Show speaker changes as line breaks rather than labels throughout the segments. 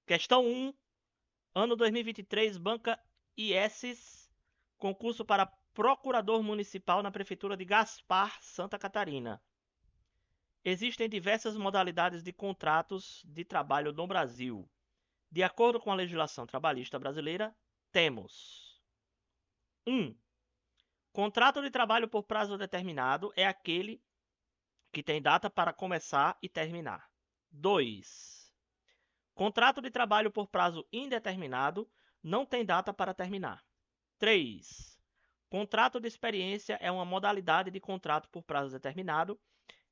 Questão 1, ano 2023, banca IESES, concurso para procurador municipal na prefeitura de Gaspar, Santa Catarina. Existem diversas modalidades de contratos de trabalho no Brasil. De acordo com a legislação trabalhista brasileira, temos 1. Contrato de trabalho por prazo determinado é aquele que tem data para começar e terminar. 2. Contrato de trabalho por prazo indeterminado não tem data para terminar. 3. Contrato de experiência é uma modalidade de contrato por prazo determinado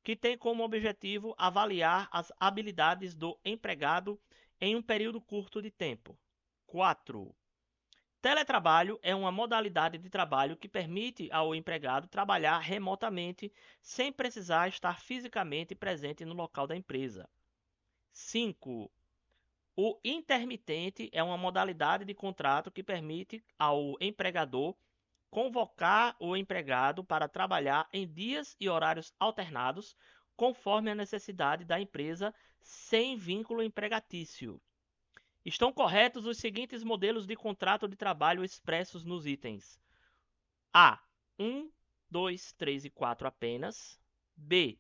que tem como objetivo avaliar as habilidades do empregado em um período curto de tempo. 4. Teletrabalho é uma modalidade de trabalho que permite ao empregado trabalhar remotamente sem precisar estar fisicamente presente no local da empresa. 5. O intermitente é uma modalidade de contrato que permite ao empregador convocar o empregado para trabalhar em dias e horários alternados, conforme a necessidade da empresa, sem vínculo empregatício. Estão corretos os seguintes modelos de contrato de trabalho expressos nos itens: A. 1, 2, 3 e 4 apenas. B.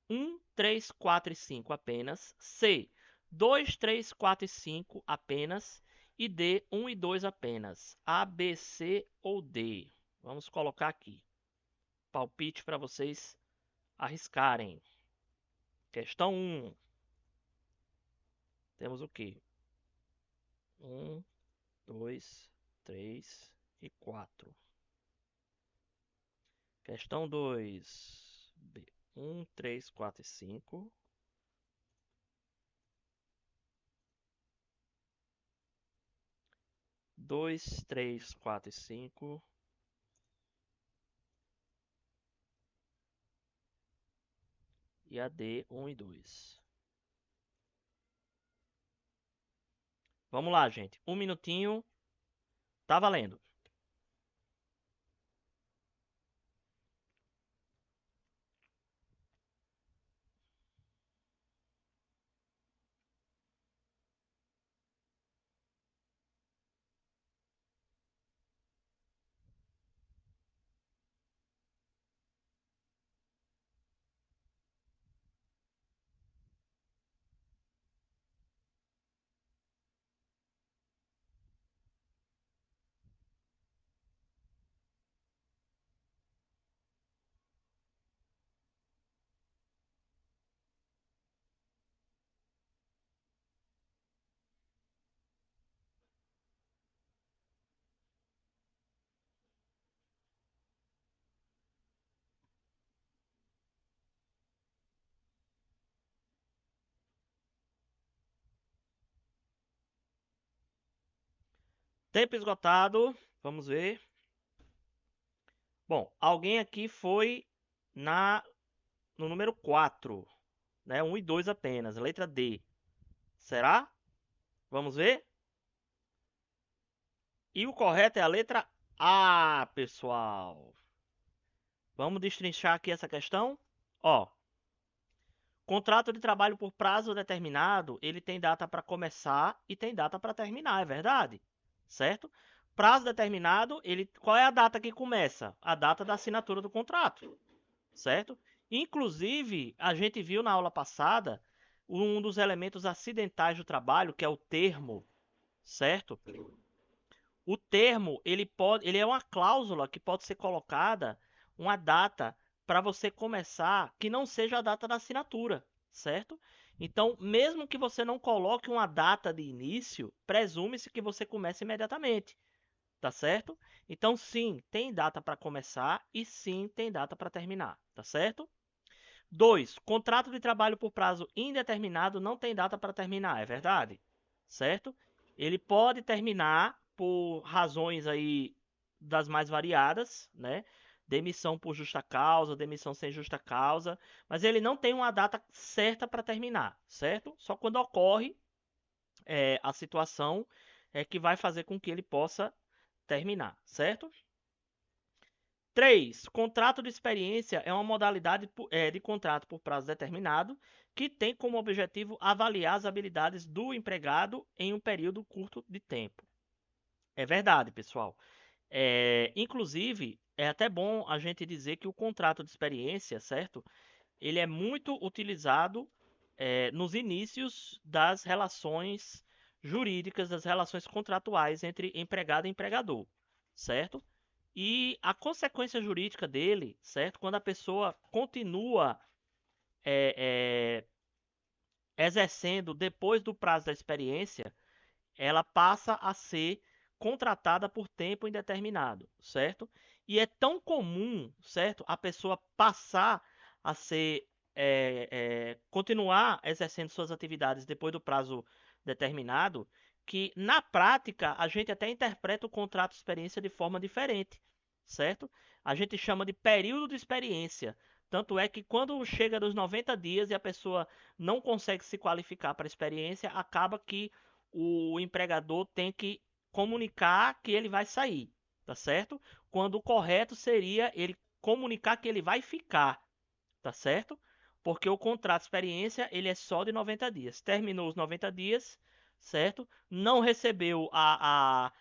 1, 3, 4 e 5 apenas. C. 2, 3, 4 e 5 apenas. E D. 1 e 2 apenas. A, B, C ou D. Vamos colocar aqui. Palpite para vocês arriscarem. Questão 1. Temos o quê? 1, 2, 3 e 4. Questão 2. 1, 3, 4 e 5. Dois, 3, 4 e 5. E a D, 1 e 2. Vamos lá, gente. Um minutinho. Tá valendo. Tempo esgotado. Vamos ver. Bom, alguém aqui foi no número 4, né? 1 e 2 apenas, letra D. Será? Vamos ver? E o correto é a letra A, pessoal. Vamos destrinchar aqui essa questão? Ó, contrato de trabalho por prazo determinado, ele tem data para começar e tem data para terminar, é verdade? Certo? Prazo determinado, qual é a data que começa? A data da assinatura do contrato, certo? Inclusive, a gente viu na aula passada um dos elementos acidentais do trabalho, que é o termo, certo? O termo, ele é uma cláusula que pode ser colocada uma data para você começar que não seja a data da assinatura, certo? Então, mesmo que você não coloque uma data de início, presume-se que você comece imediatamente, tá certo? Então, sim, tem data para começar e sim, tem data para terminar, tá certo? 2. Contrato de trabalho por prazo indeterminado não tem data para terminar, é verdade? Certo? Ele pode terminar por razões aí das mais variadas, né? Demissão por justa causa, demissão sem justa causa, mas ele não tem uma data certa para terminar, certo? Só quando ocorre a situação que vai fazer com que ele possa terminar, certo? 3. Contrato de experiência é uma modalidade de contrato por prazo determinado que tem como objetivo avaliar as habilidades do empregado em um período curto de tempo. É verdade, pessoal. Inclusive, é até bom a gente dizer que o contrato de experiência, certo? Ele é muito utilizado nos inícios das relações jurídicas, das relações contratuais entre empregado e empregador, certo? E a consequência jurídica dele, certo? Quando a pessoa continua é, exercendo depois do prazo da experiência, ela passa a ser contratada por tempo indeterminado, certo? E é tão comum, certo, a pessoa passar a ser, continuar exercendo suas atividades depois do prazo determinado, que na prática a gente até interpreta o contrato de experiência de forma diferente, certo? A gente chama de período de experiência. Tanto é que quando chega dos 90 dias e a pessoa não consegue se qualificar para a experiência, acaba que o empregador tem que comunicar que ele vai sair, tá certo? Quando o correto seria ele comunicar que ele vai ficar, tá certo? Porque o contrato de experiência ele é só de 90 dias. Terminou os 90 dias, certo? Não recebeu a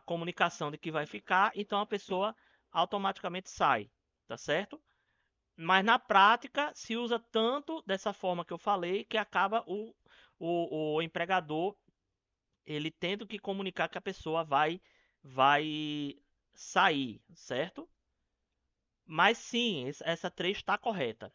comunicação de que vai ficar, então a pessoa automaticamente sai, tá certo? Mas na prática se usa tanto dessa forma que eu falei que acaba o empregador ele tendo que comunicar que a pessoa vai sair, certo? Mas sim, essa 3 está correta.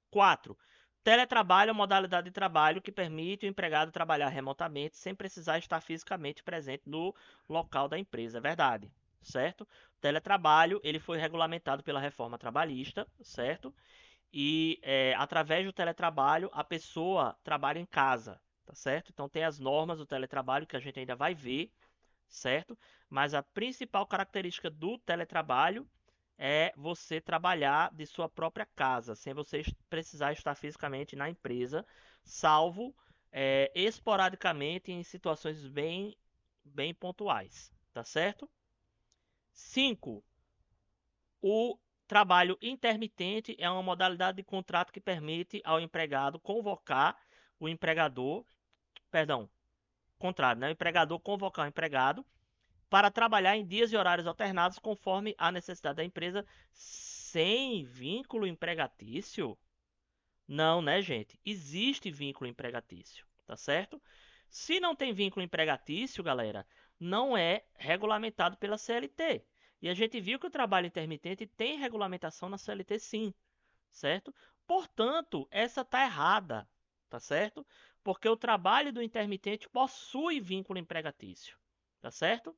4. Teletrabalho é uma modalidade de trabalho que permite o empregado trabalhar remotamente sem precisar estar fisicamente presente no local da empresa. É verdade, certo? O teletrabalho ele foi regulamentado pela reforma trabalhista, certo? E através do teletrabalho a pessoa trabalha em casa, tá certo? Então tem as normas do teletrabalho que a gente ainda vai ver, certo? Mas a principal característica do teletrabalho é você trabalhar de sua própria casa, sem você precisar estar fisicamente na empresa, salvo esporadicamente em situações bem pontuais, tá certo? 5. O trabalho intermitente é uma modalidade de contrato que permite ao empregado convocar o empregador, perdão, contrário, né? O empregador convocar o empregado para trabalhar em dias e horários alternados conforme a necessidade da empresa, sem vínculo empregatício? Não, né, gente? Existe vínculo empregatício, tá certo? Se não tem vínculo empregatício, galera, não é regulamentado pela CLT. E a gente viu que o trabalho intermitente tem regulamentação na CLT sim, certo? Portanto, essa tá errada, tá certo? Porque o trabalho do intermitente possui vínculo empregatício, tá certo?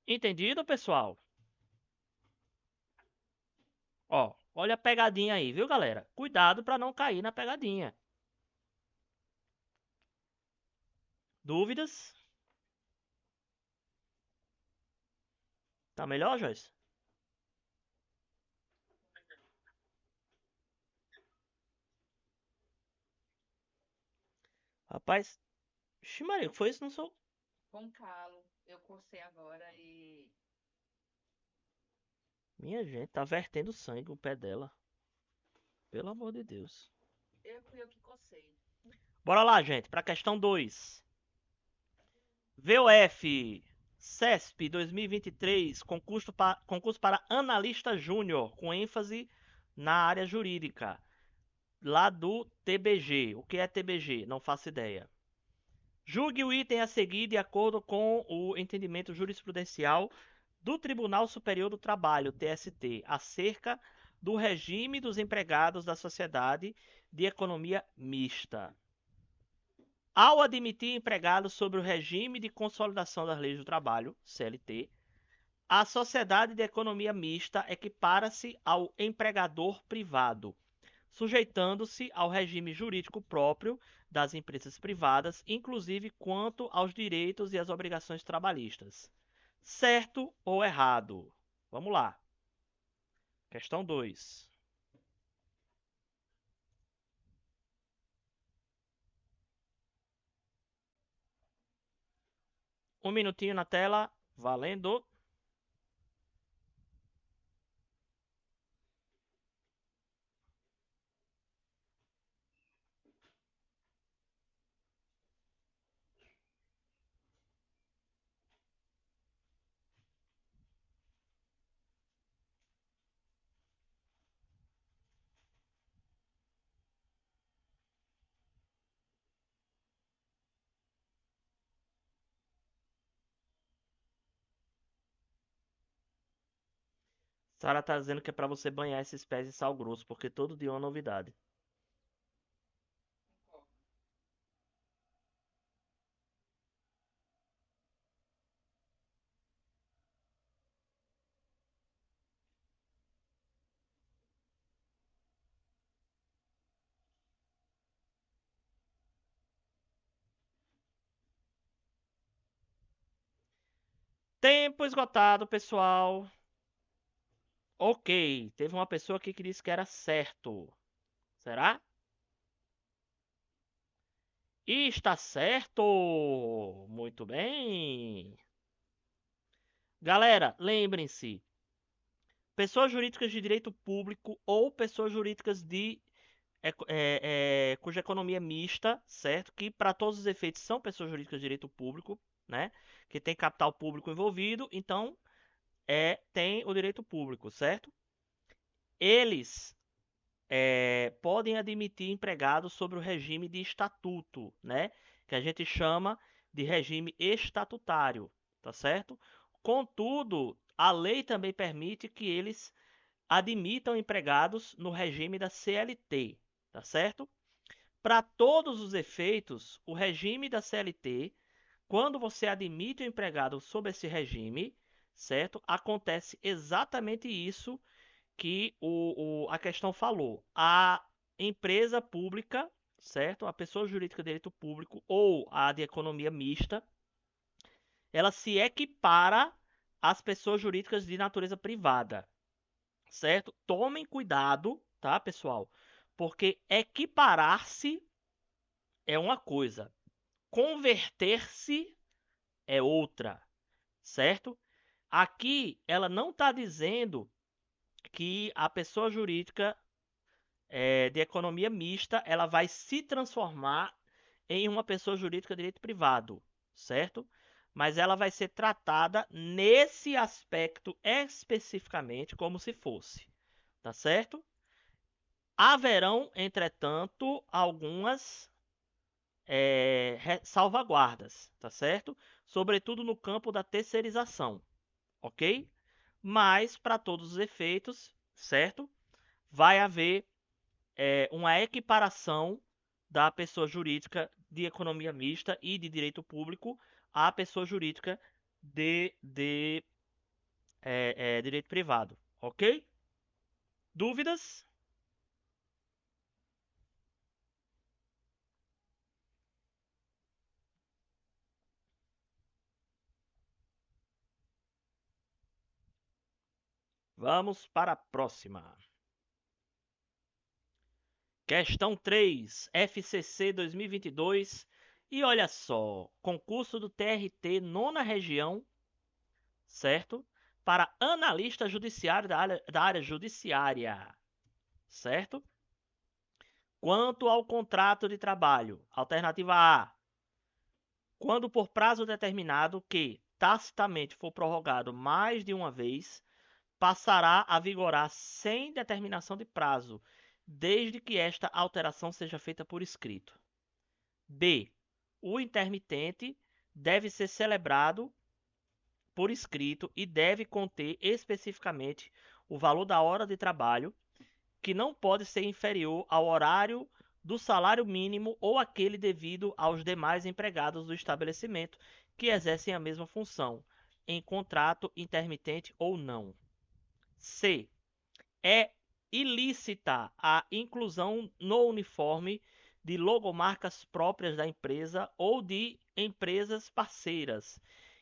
Entendido, pessoal? Ó, olha a pegadinha aí, viu, galera? Cuidado para não cair na pegadinha. Dúvidas? Tá melhor, Joyce? Rapaz, ximaria, que foi isso? Não sou.
Com calo, eu cocei agora e
Minha gente, tá vertendo sangue o pé dela. Pelo amor de Deus.
fui eu que cocei.
Bora lá, gente, pra questão 2. VOF CESP 2023, concurso para analista júnior, com ênfase na área jurídica. Lá do TBG. O que é TBG? Não faço ideia. Julgue o item a seguir de acordo com o entendimento jurisprudencial do Tribunal Superior do Trabalho, TST, acerca do regime dos empregados da sociedade de economia mista. Ao admitir empregados sobre o regime de consolidação das leis do trabalho, CLT, a sociedade de economia mista equipara-se ao empregador privado, sujeitando-se ao regime jurídico próprio das empresas privadas, inclusive quanto aos direitos e às obrigações trabalhistas. Certo ou errado? Vamos lá. Questão 2. Um minutinho na tela, valendo. Sara tá dizendo que é pra você banhar esses pés em sal grosso, porque todo dia é uma novidade. Tempo esgotado, pessoal. Ok, teve uma pessoa aqui que disse que era certo. Será? E está certo! Muito bem. Galera, lembrem-se: pessoas jurídicas de direito público ou pessoas jurídicas cuja economia é mista, certo? Que para todos os efeitos são pessoas jurídicas de direito público, né? Que tem capital público envolvido, então tem o direito público, certo? Eles podem admitir empregados sobre o regime de estatuto, né? Que a gente chama de regime estatutário, tá certo? Contudo, a lei também permite que eles admitam empregados no regime da CLT, tá certo? Para todos os efeitos, o regime da CLT, quando você admite o empregado sob esse regime, certo? Acontece exatamente isso que a questão falou. A empresa pública, certo? A pessoa jurídica de direito público ou a de economia mista, ela se equipara às pessoas jurídicas de natureza privada, certo? Tomem cuidado, tá, pessoal? Porque equiparar-se é uma coisa, converter-se é outra, certo? Aqui ela não está dizendo que a pessoa jurídica de economia mista ela vai se transformar em uma pessoa jurídica de direito privado, certo? Mas ela vai ser tratada nesse aspecto especificamente como se fosse, tá certo? Haverão, entretanto, algumas salvaguardas, tá certo? Sobretudo no campo da terceirização, ok? Mas, para todos os efeitos, certo? Vai haver uma equiparação da pessoa jurídica de economia mista e de direito público à pessoa jurídica de direito privado, ok? Dúvidas? Vamos para a próxima. Questão 3, FCC 2022. E olha só, concurso do TRT, nona região, certo? Para analista judiciário da área judiciária, certo? Quanto ao contrato de trabalho, alternativa A, quando por prazo determinado que tacitamente for prorrogado mais de uma vez, passará a vigorar sem determinação de prazo, desde que esta alteração seja feita por escrito. B. O intermitente deve ser celebrado por escrito e deve conter especificamente o valor da hora de trabalho, que não pode ser inferior ao horário do salário mínimo ou aquele devido aos demais empregados do estabelecimento que exercem a mesma função, em contrato intermitente ou não. C. É ilícita a inclusão no uniforme de logomarcas próprias da empresa ou de empresas parceiras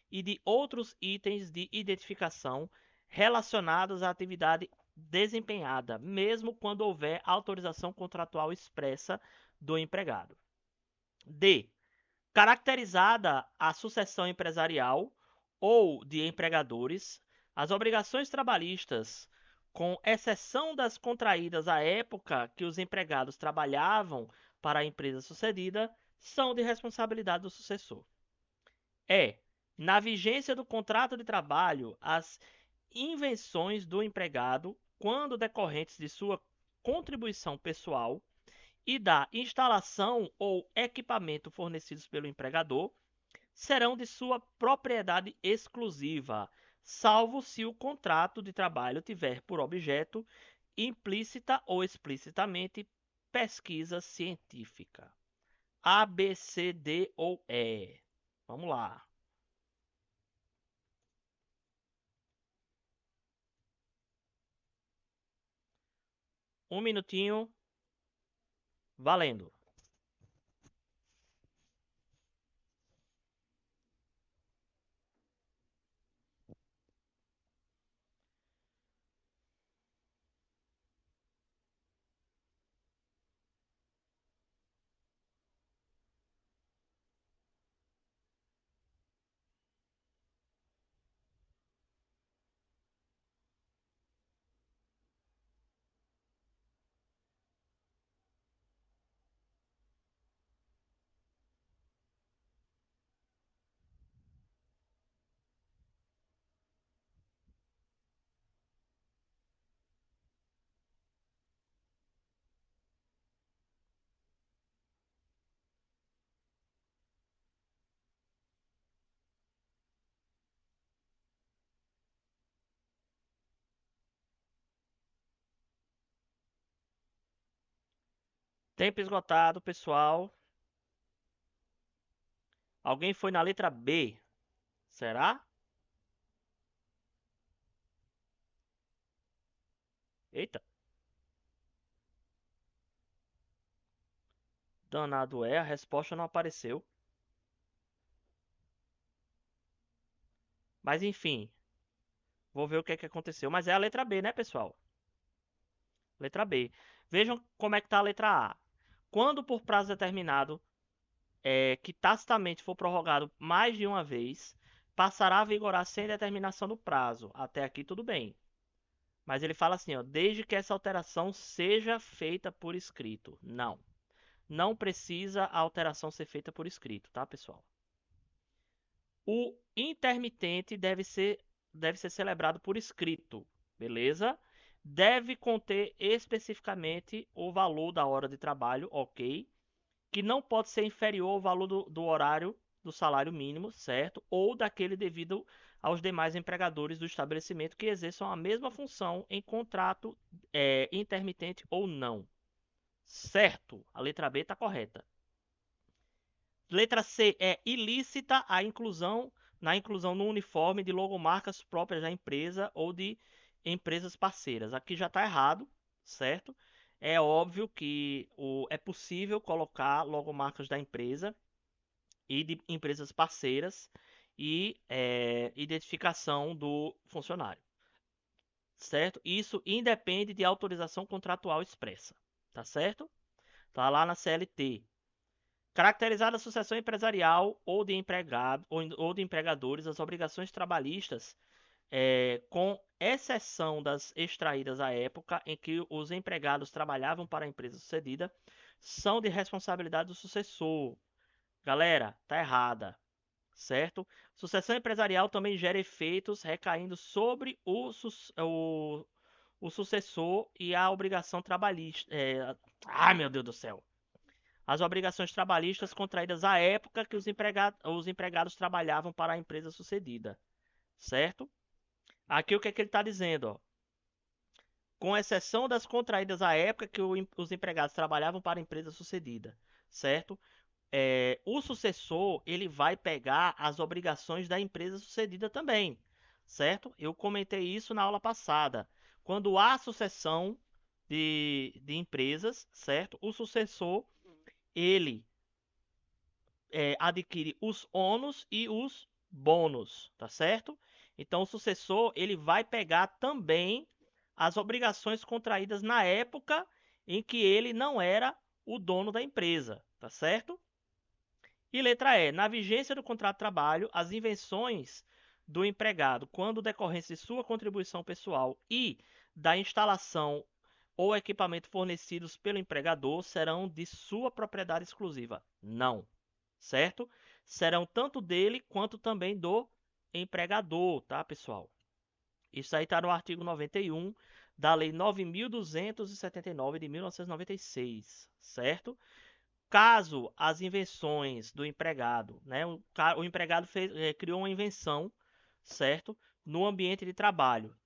e de outros itens de identificação relacionados à atividade desempenhada, mesmo quando houver autorização contratual expressa do empregado. D. Caracterizada a sucessão empresarial ou de empregadores, as obrigações trabalhistas, com exceção das contraídas à época que os empregados trabalhavam para a empresa sucedida, são de responsabilidade do sucessor. Na vigência do contrato de trabalho, as invenções do empregado, quando decorrentes de sua contribuição pessoal e da instalação ou equipamento fornecidos pelo empregador, serão de sua propriedade exclusiva, salvo se o contrato de trabalho tiver por objeto, implícita ou explicitamente, pesquisa científica. A, B, C, D ou E? Vamos lá. Um minutinho. Valendo. Tempo esgotado, pessoal. Alguém foi na letra B? Será? Eita. Danado é, a resposta não apareceu. Mas enfim, vou ver o que é que aconteceu. Mas é a letra B, né, pessoal? Letra B. Vejam como é que tá a letra A. Quando por prazo determinado, que tacitamente for prorrogado mais de uma vez, passará a vigorar sem determinação do prazo. Até aqui tudo bem. Mas ele fala assim, ó, desde que essa alteração seja feita por escrito. Não. Não precisa a alteração ser feita por escrito, tá, pessoal? O intermitente deve ser celebrado por escrito, beleza? Deve conter especificamente o valor da hora de trabalho, ok? Que não pode ser inferior ao valor do horário do salário mínimo, certo? Ou daquele devido aos demais empregadores do estabelecimento que exerçam a mesma função em contrato intermitente ou não. Certo? A letra B está correta. Letra C é ilícita na inclusão no uniforme de logomarcas próprias da empresa ou de empresas parceiras. Aqui já está errado, certo? É óbvio que é possível colocar logomarcas da empresa e de empresas parceiras e identificação do funcionário, certo? Isso independe de autorização contratual expressa, tá certo? Tá lá na CLT. Caracterizada a sucessão empresarial ou de empregado ou de empregadores, as obrigações trabalhistas, com exceção das extraídas à época em que os empregados trabalhavam para a empresa sucedida, são de responsabilidade do sucessor. Galera, tá errada, certo? Sucessão empresarial também gera efeitos recaindo sobre o sucessor e a obrigação trabalhista. Ai, meu Deus do céu! As obrigações trabalhistas contraídas à época que os empregados trabalhavam para a empresa sucedida, certo? Aqui o que é que ele está dizendo? Ó? Com exceção das contraídas à época que os empregados trabalhavam para a empresa sucedida, certo? O sucessor ele vai pegar as obrigações da empresa sucedida também, certo? Eu comentei isso na aula passada. Quando há sucessão de empresas, certo? O sucessor ele adquire os ônus e os bônus, tá certo? Então o sucessor ele vai pegar também as obrigações contraídas na época em que ele não era o dono da empresa, tá certo? E letra E, na vigência do contrato de trabalho, as invenções do empregado, quando decorrência de sua contribuição pessoal e da instalação ou equipamento fornecidos pelo empregador, serão de sua propriedade exclusiva. Não, certo? Serão tanto dele quanto também do empregador, tá, pessoal? Isso aí está no artigo 91 da Lei 9.279 de 1996, certo? Caso as invenções do empregado, né, o empregado criou uma invenção, certo? no ambiente de trabalho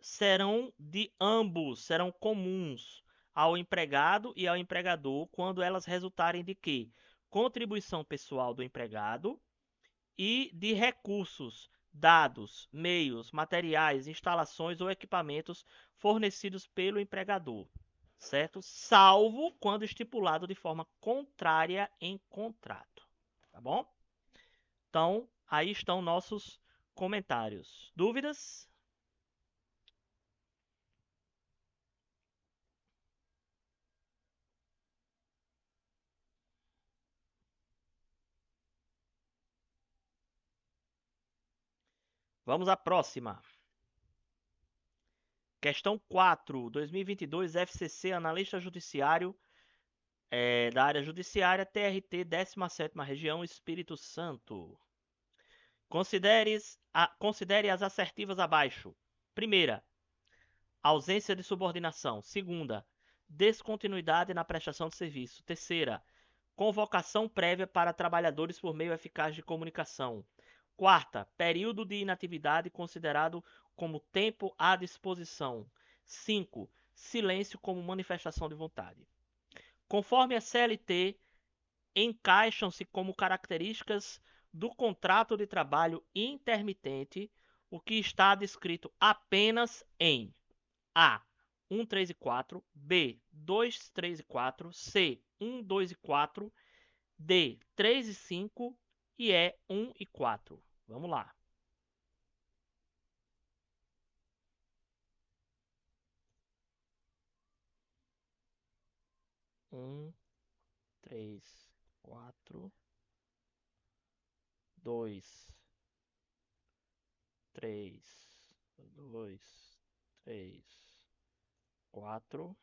serão de ambos, serão comuns ao empregado e ao empregador quando elas resultarem de quê? Contribuição pessoal do empregado e de recursos, dados, meios, materiais, instalações ou equipamentos fornecidos pelo empregador, certo? Salvo quando estipulado de forma contrária em contrato, tá bom? Então, aí estão nossos comentários. Dúvidas? Vamos à próxima. Questão 4, 2022, FCC, analista judiciário da área judiciária, TRT, 17ª Região, Espírito Santo. Considere as assertivas abaixo. Primeira, ausência de subordinação. Segunda, descontinuidade na prestação de serviço. Terceira, convocação prévia para trabalhadores por meio eficaz de comunicação. Quarta, período de inatividade considerado como tempo à disposição. 5. Silêncio como manifestação de vontade. Conforme a CLT, encaixam-se como características do contrato de trabalho intermitente o que está descrito apenas em A. 1, 3 e 4, B. 2, 3 e 4, C. 1, 2 e 4, D. 3 e 5 e E. 1 e 4. Vamos lá. 1, 3, 4, 2, 3, 2, 3, 4,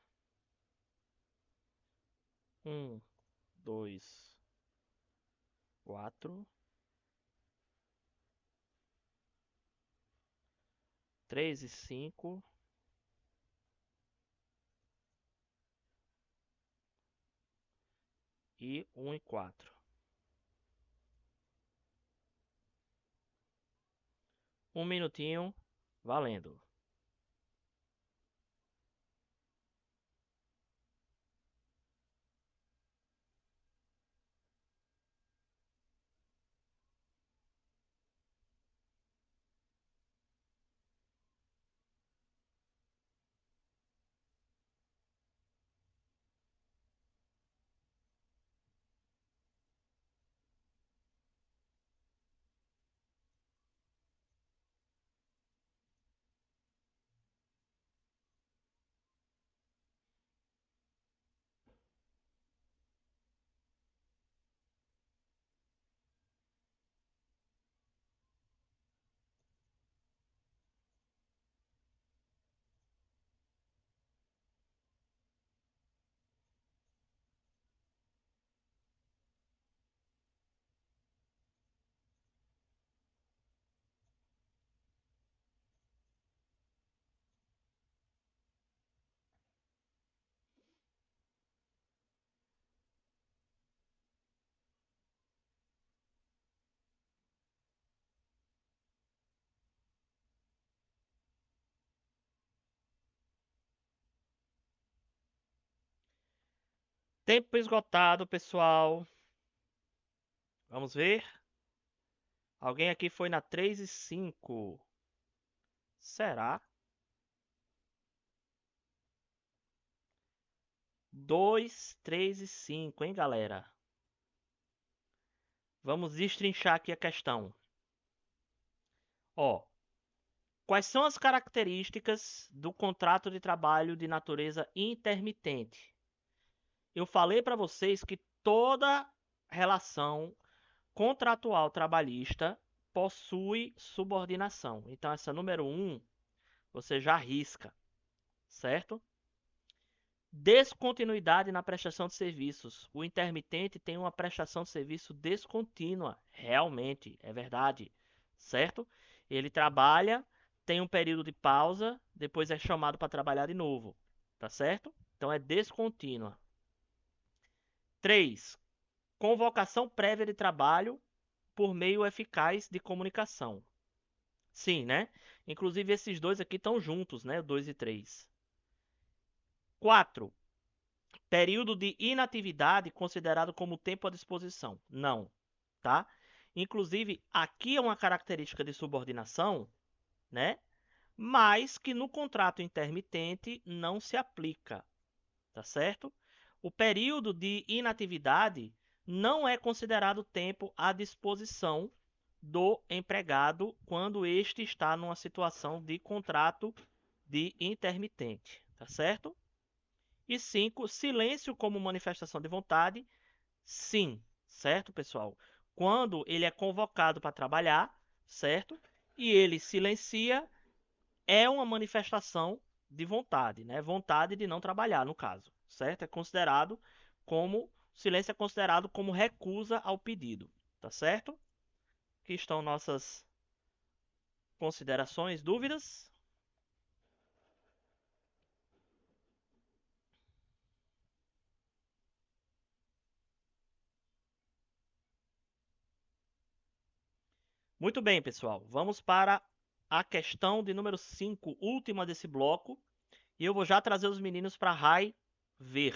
1, 2, 4, 3 e 5 e 1 e 4. Um minutinho, valendo. Tempo esgotado, pessoal. Vamos ver. Alguém aqui foi na 3 e 5. Será? 2, 3 e 5, hein, galera? Vamos destrinchar aqui a questão. Ó, quais são as características do contrato de trabalho de natureza intermitente? Eu falei para vocês que toda relação contratual trabalhista possui subordinação. Então, essa número 1, você já risca, certo? Descontinuidade na prestação de serviços. O intermitente tem uma prestação de serviço descontínua, realmente, é verdade, certo? Ele trabalha, tem um período de pausa, depois é chamado para trabalhar de novo, tá certo? Então é descontínua. 3. Convocação prévia de trabalho por meio eficaz de comunicação. Sim, né? Inclusive, esses dois aqui estão juntos, né? O 2 e 3. 4. Período de inatividade considerado como tempo à disposição. Não, tá? Inclusive, aqui é uma característica de subordinação, né? Mas que no contrato intermitente não se aplica, tá certo? O período de inatividade não é considerado tempo à disposição do empregado quando este está numa situação de contrato de intermitente, tá certo? E 5, silêncio como manifestação de vontade, sim, certo, pessoal? Quando ele é convocado para trabalhar, certo? E ele silencia, é uma manifestação de vontade, né? Vontade de não trabalhar, no caso, certo? É considerado como silêncio é considerado como recusa ao pedido, tá certo? Aqui estão nossas considerações, dúvidas? Muito bem, pessoal. Vamos para a questão de número 5, última desse bloco. E eu vou já trazer os meninos para a Rai ver.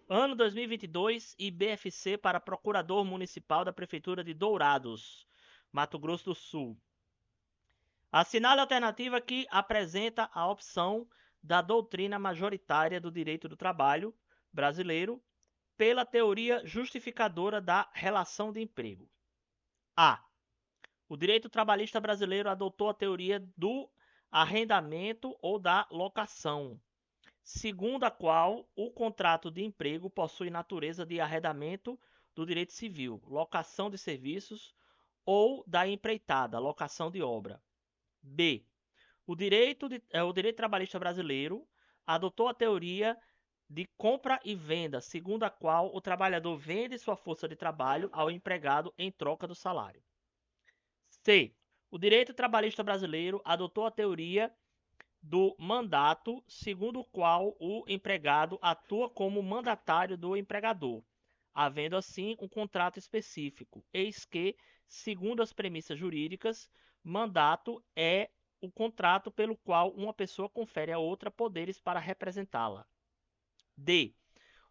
Ano 2022 e BFC para Procurador Municipal da Prefeitura de Dourados, Mato Grosso do Sul. Assinale a alternativa que apresenta a opção da doutrina majoritária do direito do trabalho brasileiro pela teoria justificadora da relação de emprego. A. O direito trabalhista brasileiro adotou a teoria do arrendamento ou da locação, segundo a qual o contrato de emprego possui natureza de arrendamento do direito civil, locação de serviços ou da empreitada, locação de obra. B. O direito trabalhista brasileiro adotou a teoria de compra e venda, segundo a qual o trabalhador vende sua força de trabalho ao empregado em troca do salário. C. O direito trabalhista brasileiro adotou a teoria do mandato, segundo o qual o empregado atua como mandatário do empregador, havendo assim um contrato específico. Eis que, segundo as premissas jurídicas, mandato é o contrato pelo qual uma pessoa confere a outra poderes para representá-la. D.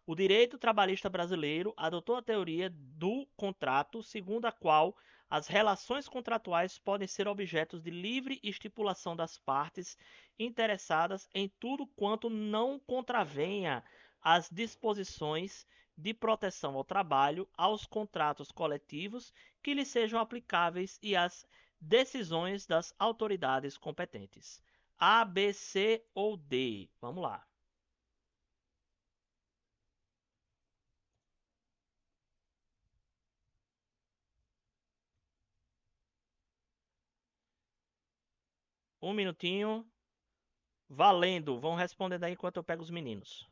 O direito trabalhista brasileiro adotou a teoria do contrato, segundo a qual as relações contratuais podem ser objetos de livre estipulação das partes interessadas em tudo quanto não contravenha as disposições de proteção ao trabalho, aos contratos coletivos que lhes sejam aplicáveis e às decisões das autoridades competentes. A, B, C ou D? Vamos lá. Um minutinho. Valendo. Vão respondendo aí enquanto eu pego os meninos.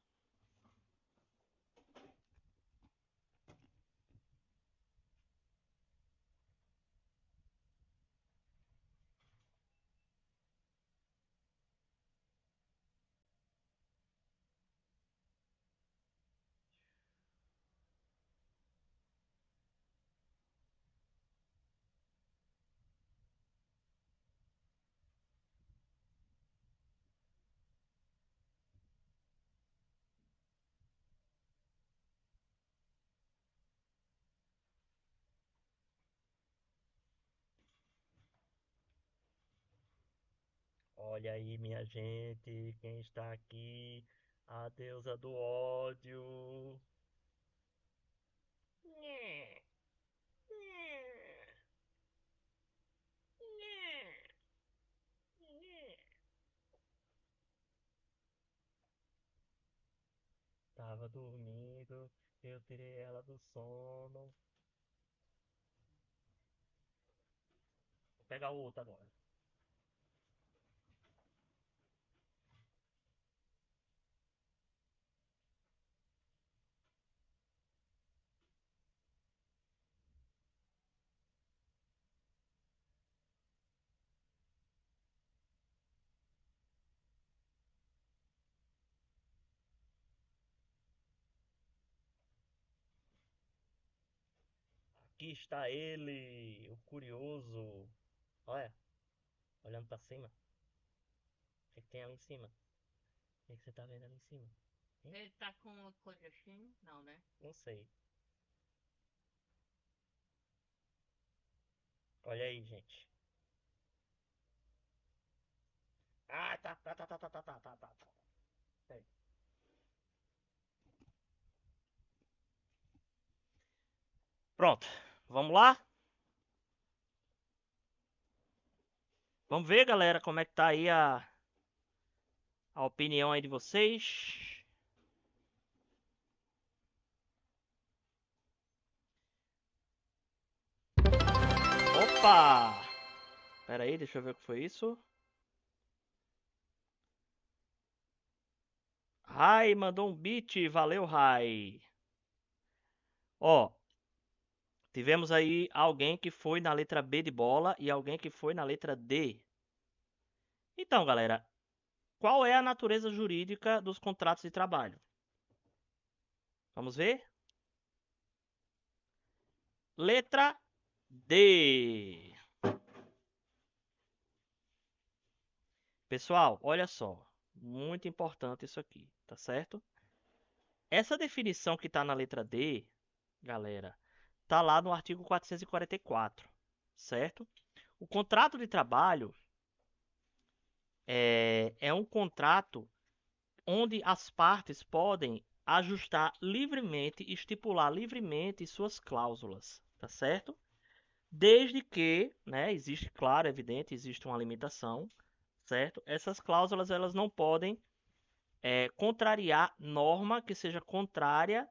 Olha aí, minha gente, quem está aqui? A deusa do ódio. Nhê, nhê, nhê, nhê. Tava dormindo, eu tirei ela do sono. Vou pegar o outro agora. Aqui está ele, o curioso. Olha. Olhando pra cima. O que tem ali em cima? O que você tá vendo ali em cima?
Ele tá com coisa assim? Não, né?
Não sei. Olha aí, gente. Ah, tá. Peraí. Pronto. Vamos lá? Vamos ver, galera, como é que tá aí a opinião aí de vocês. Opa! Pera aí, deixa eu ver o que foi isso. Rai mandou um beat, valeu, Rai. Ó, tivemos aí alguém que foi na letra B de bola e alguém que foi na letra D. Então, galera, qual é a natureza jurídica dos contratos de trabalho? Vamos ver? Letra D. Pessoal, olha só. Muito importante isso aqui, tá certo? Essa definição que está na letra D, galera, tá lá no artigo 444, certo? O contrato de trabalho é um contrato onde as partes podem ajustar livremente, estipular livremente suas cláusulas, tá certo? Desde que, né, existe, claro, evidente, existe uma limitação, certo? Essas cláusulas elas não podem contrariar norma que seja contrária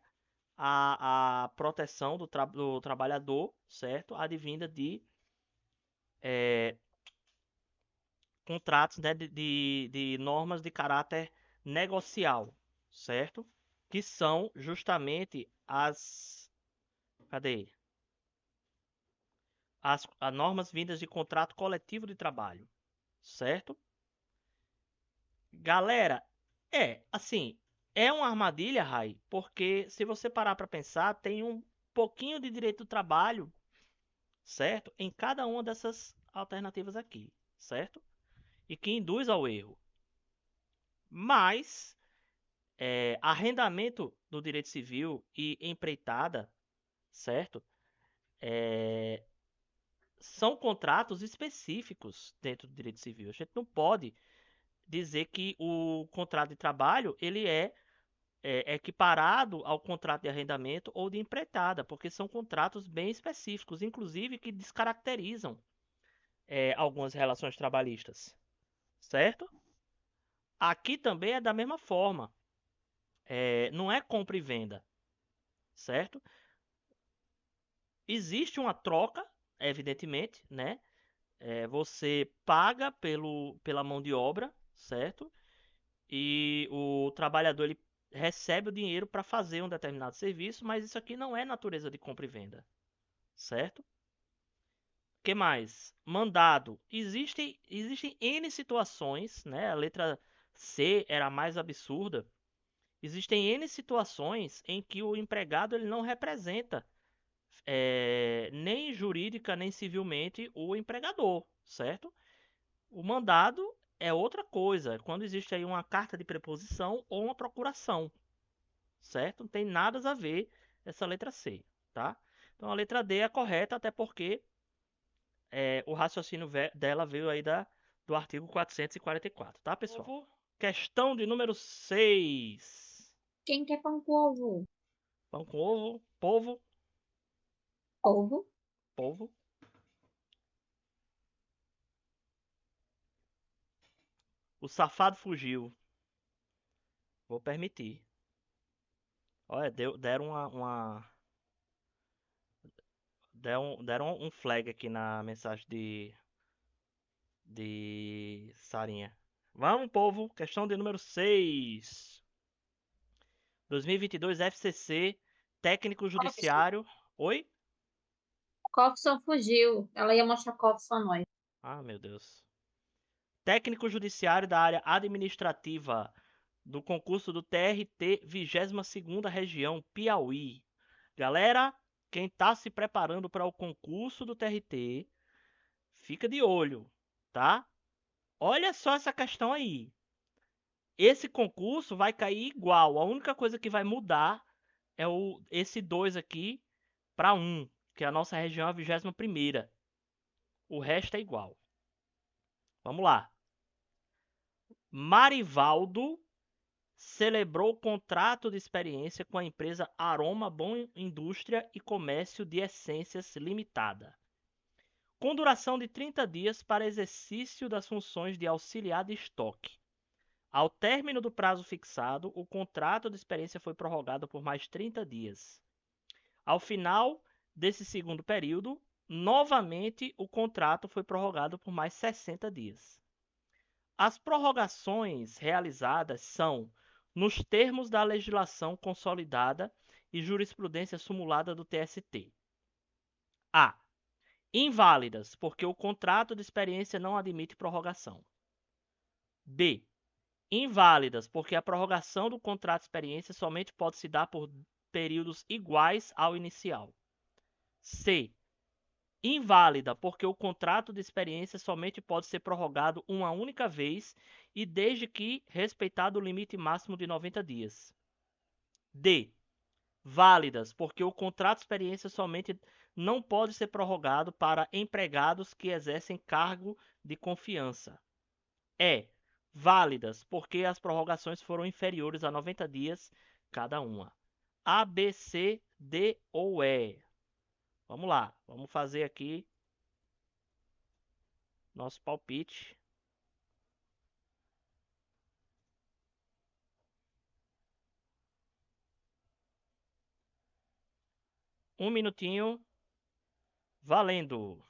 à proteção do trabalhador, certo? Advinda de contratos, né, de normas de caráter negocial, certo? Que são justamente as. Cadê? As normas vindas de contrato coletivo de trabalho, certo? Galera, assim, é uma armadilha, Rai, porque se você parar para pensar, tem um pouquinho de direito do trabalho, certo? Em cada uma dessas alternativas aqui, certo? E que induz ao erro. Mas arrendamento do direito civil e empreitada, certo? É, são contratos específicos dentro do direito civil. A gente não pode dizer que o contrato de trabalho ele é equiparado ao contrato de arrendamento ou de empreitada, porque são contratos bem específicos, inclusive que descaracterizam algumas relações trabalhistas, certo? Aqui também é da mesma forma, não é compra e venda, certo? Existe uma troca, evidentemente, né? Você paga pela mão de obra, certo? E o trabalhador ele recebe o dinheiro para fazer um determinado serviço, mas isso aqui não é natureza de compra e venda, certo? Que mais? Mandado. Existem N situações, né? A letra C era a mais absurda. Existem N situações em que o empregado ele não representa nem jurídica nem civilmente o empregador, certo? O mandado é outra coisa, quando existe aí uma carta de preposição ou uma procuração, certo? Não tem nada a ver essa letra C, tá? Então a letra D é a correta, até porque o raciocínio dela veio aí do artigo 444, tá, pessoal? Questão de número 6.
Quem quer pão com ovo?
Pão com ovo, povo,
Ovo.
povo. O safado fugiu. Vou permitir. Olha, deram deram um flag aqui na mensagem de Sarinha. Vamos, povo. Questão de número 6. 2022 FCC, técnico judiciário. Oi?
Cofson fugiu. Ela ia mostrar Cofson a nós.
Ah, meu Deus. Técnico judiciário da área administrativa do concurso do TRT 22ª Região, Piauí. Galera, quem está se preparando para o concurso do TRT, fica de olho, tá? Olha só essa questão aí. Esse concurso vai cair igual. A única coisa que vai mudar é esse 2 aqui para 1, que a nossa região é a 21ª. O resto é igual. Vamos lá. Marivaldo celebrou contrato de experiência com a empresa Aroma Bom Indústria e Comércio de Essências Limitada, com duração de 30 dias para exercício das funções de auxiliar de estoque. Ao término do prazo fixado, o contrato de experiência foi prorrogado por mais 30 dias. Ao final desse segundo período, novamente o contrato foi prorrogado por mais 60 dias. As prorrogações realizadas são nos termos da legislação consolidada e jurisprudência sumulada do TST. A. Inválidas, porque o contrato de experiência não admite prorrogação. B. Inválidas, porque a prorrogação do contrato de experiência somente pode se dar por períodos iguais ao inicial. C. Inválida, porque o contrato de experiência somente pode ser prorrogado uma única vez e desde que respeitado o limite máximo de 90 dias. D. Válidas, porque o contrato de experiência somente não pode ser prorrogado para empregados que exercem cargo de confiança. E. Válidas, porque as prorrogações foram inferiores a 90 dias cada uma. A, B, C, D ou E. Vamos lá, vamos fazer aqui nosso palpite. Um minutinho. Valendo.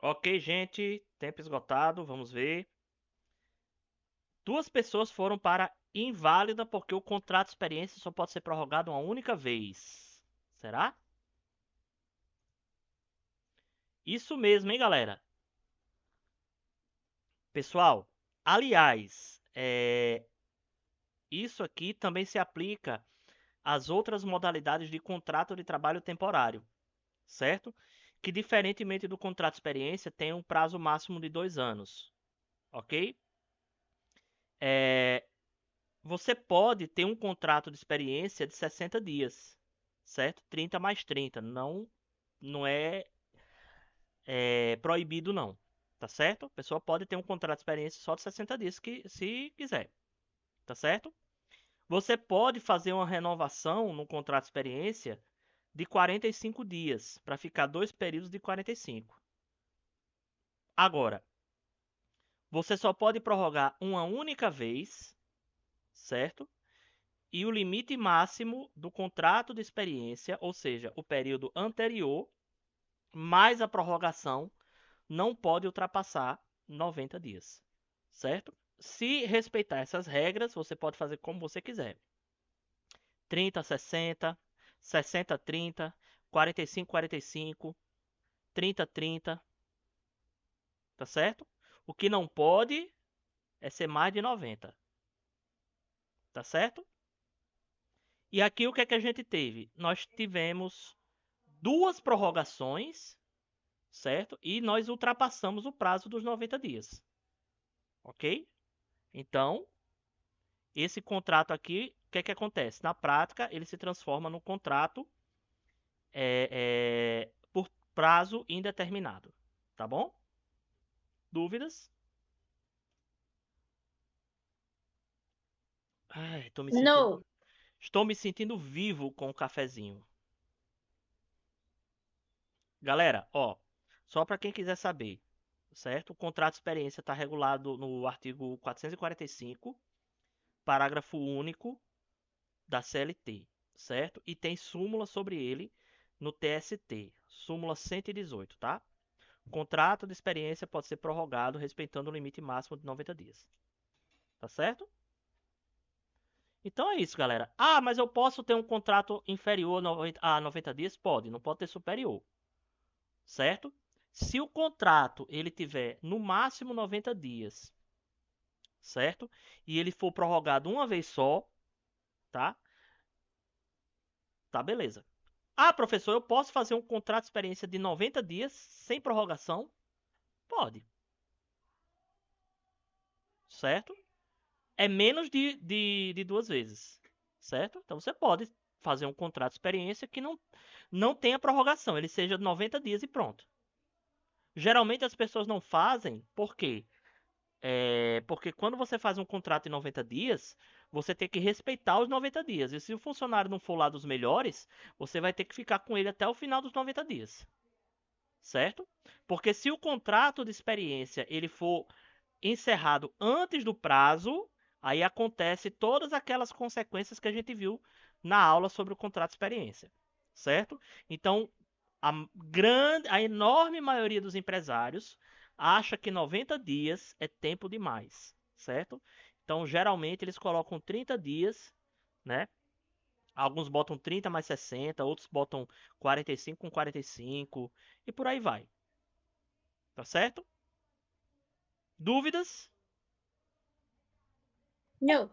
Ok, gente. Tempo esgotado. Vamos ver. 2 pessoas foram para inválida porque o contrato de experiência só pode ser prorrogado uma única vez. Será? Isso mesmo, hein, galera? Pessoal, aliás, isso aqui também se aplica às outras modalidades de contrato de trabalho temporário, certo? Que, diferentemente do contrato de experiência, tem um prazo máximo de 2 anos, ok? Você pode ter um contrato de experiência de 60 dias, certo? 30 mais 30, não é, proibido não, tá certo? A pessoa pode ter um contrato de experiência só de 60 dias, se quiser, tá certo? Você pode fazer uma renovação no contrato de experiência de 45 dias, para ficar 2 períodos de 45. Agora, você só pode prorrogar uma única vez, certo? E o limite máximo do contrato de experiência, ou seja, o período anterior, mais a prorrogação, não pode ultrapassar 90 dias, certo? Se respeitar essas regras, você pode fazer como você quiser. 30, 60, 60, 30, 45, 45, 30, 30, tá certo? O que não pode é ser mais de 90, tá certo? E aqui o que é que a gente teve? Nós tivemos 2 prorrogações certo? E nós ultrapassamos o prazo dos 90 dias, ok? Então, esse contrato aqui, o que é que acontece? Na prática, ele se transforma num contrato por prazo indeterminado, tá bom? Dúvidas? Ai,
No.
estou me sentindo vivo com o cafezinho. Galera, ó, só para quem quiser saber, certo? O contrato de experiência está regulado no artigo 445, parágrafo único da CLT, certo? E tem súmula sobre ele no TST, súmula 118, tá? O contrato de experiência pode ser prorrogado respeitando o limite máximo de 90 dias. Tá certo? Então é isso, galera. Ah, mas eu posso ter um contrato inferior a 90 dias? Pode, não pode ter superior. Certo? Se o contrato ele tiver no máximo 90 dias, certo? E ele for prorrogado uma vez só, tá? Tá, beleza. Ah, professor, eu posso fazer um contrato de experiência de 90 dias sem prorrogação? Pode. Certo? É menos de duas vezes. Certo? Então você pode fazer um contrato de experiência que não tenha prorrogação. Ele seja de 90 dias e pronto. Geralmente as pessoas não fazem, por quê? Porque quando você faz um contrato em 90 dias, você tem que respeitar os 90 dias. E se o funcionário não for lá dos melhores, você vai ter que ficar com ele até o final dos 90 dias. Certo? Porque se o contrato de experiência ele for encerrado antes do prazo, aí acontece todas aquelas consequências que a gente viu na aula sobre o contrato de experiência. Certo? Então, a enorme maioria dos empresários acha que 90 dias é tempo demais, certo? Então, geralmente eles colocam 30 dias, né? Alguns botam 30 mais 60, outros botam 45 com 45 e por aí vai. Tá certo? Dúvidas?
No.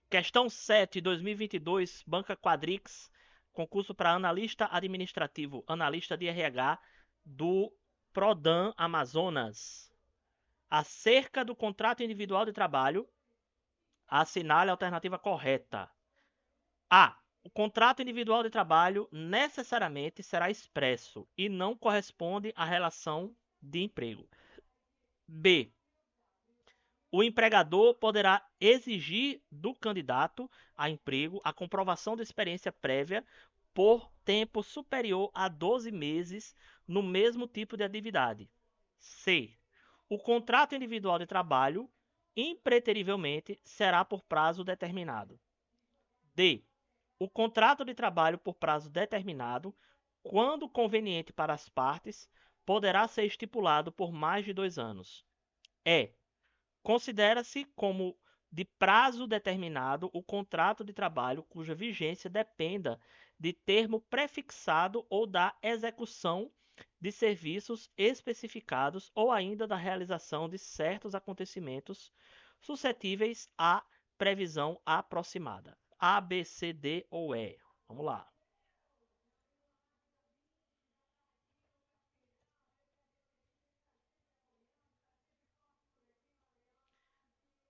Questão 7, 2022, Banca Quadrix, concurso para analista administrativo, analista de RH do Prodan Amazonas. Acerca do contrato individual de trabalho, assinale a alternativa correta. A. O contrato individual de trabalho necessariamente será expresso e não corresponde à relação de emprego. B. O empregador poderá exigir do candidato a emprego a comprovação de experiência prévia por tempo superior a 12 meses no mesmo tipo de atividade. C. O contrato individual de trabalho, impreterivelmente, será por prazo determinado. D. O contrato de trabalho por prazo determinado, quando conveniente para as partes, poderá ser estipulado por mais de 2 anos. E. Considera-se como de prazo determinado o contrato de trabalho cuja vigência dependa de termo prefixado ou da execução de serviços especificados ou ainda da realização de certos acontecimentos suscetíveis à previsão aproximada. A, B, C, D ou E. Vamos lá.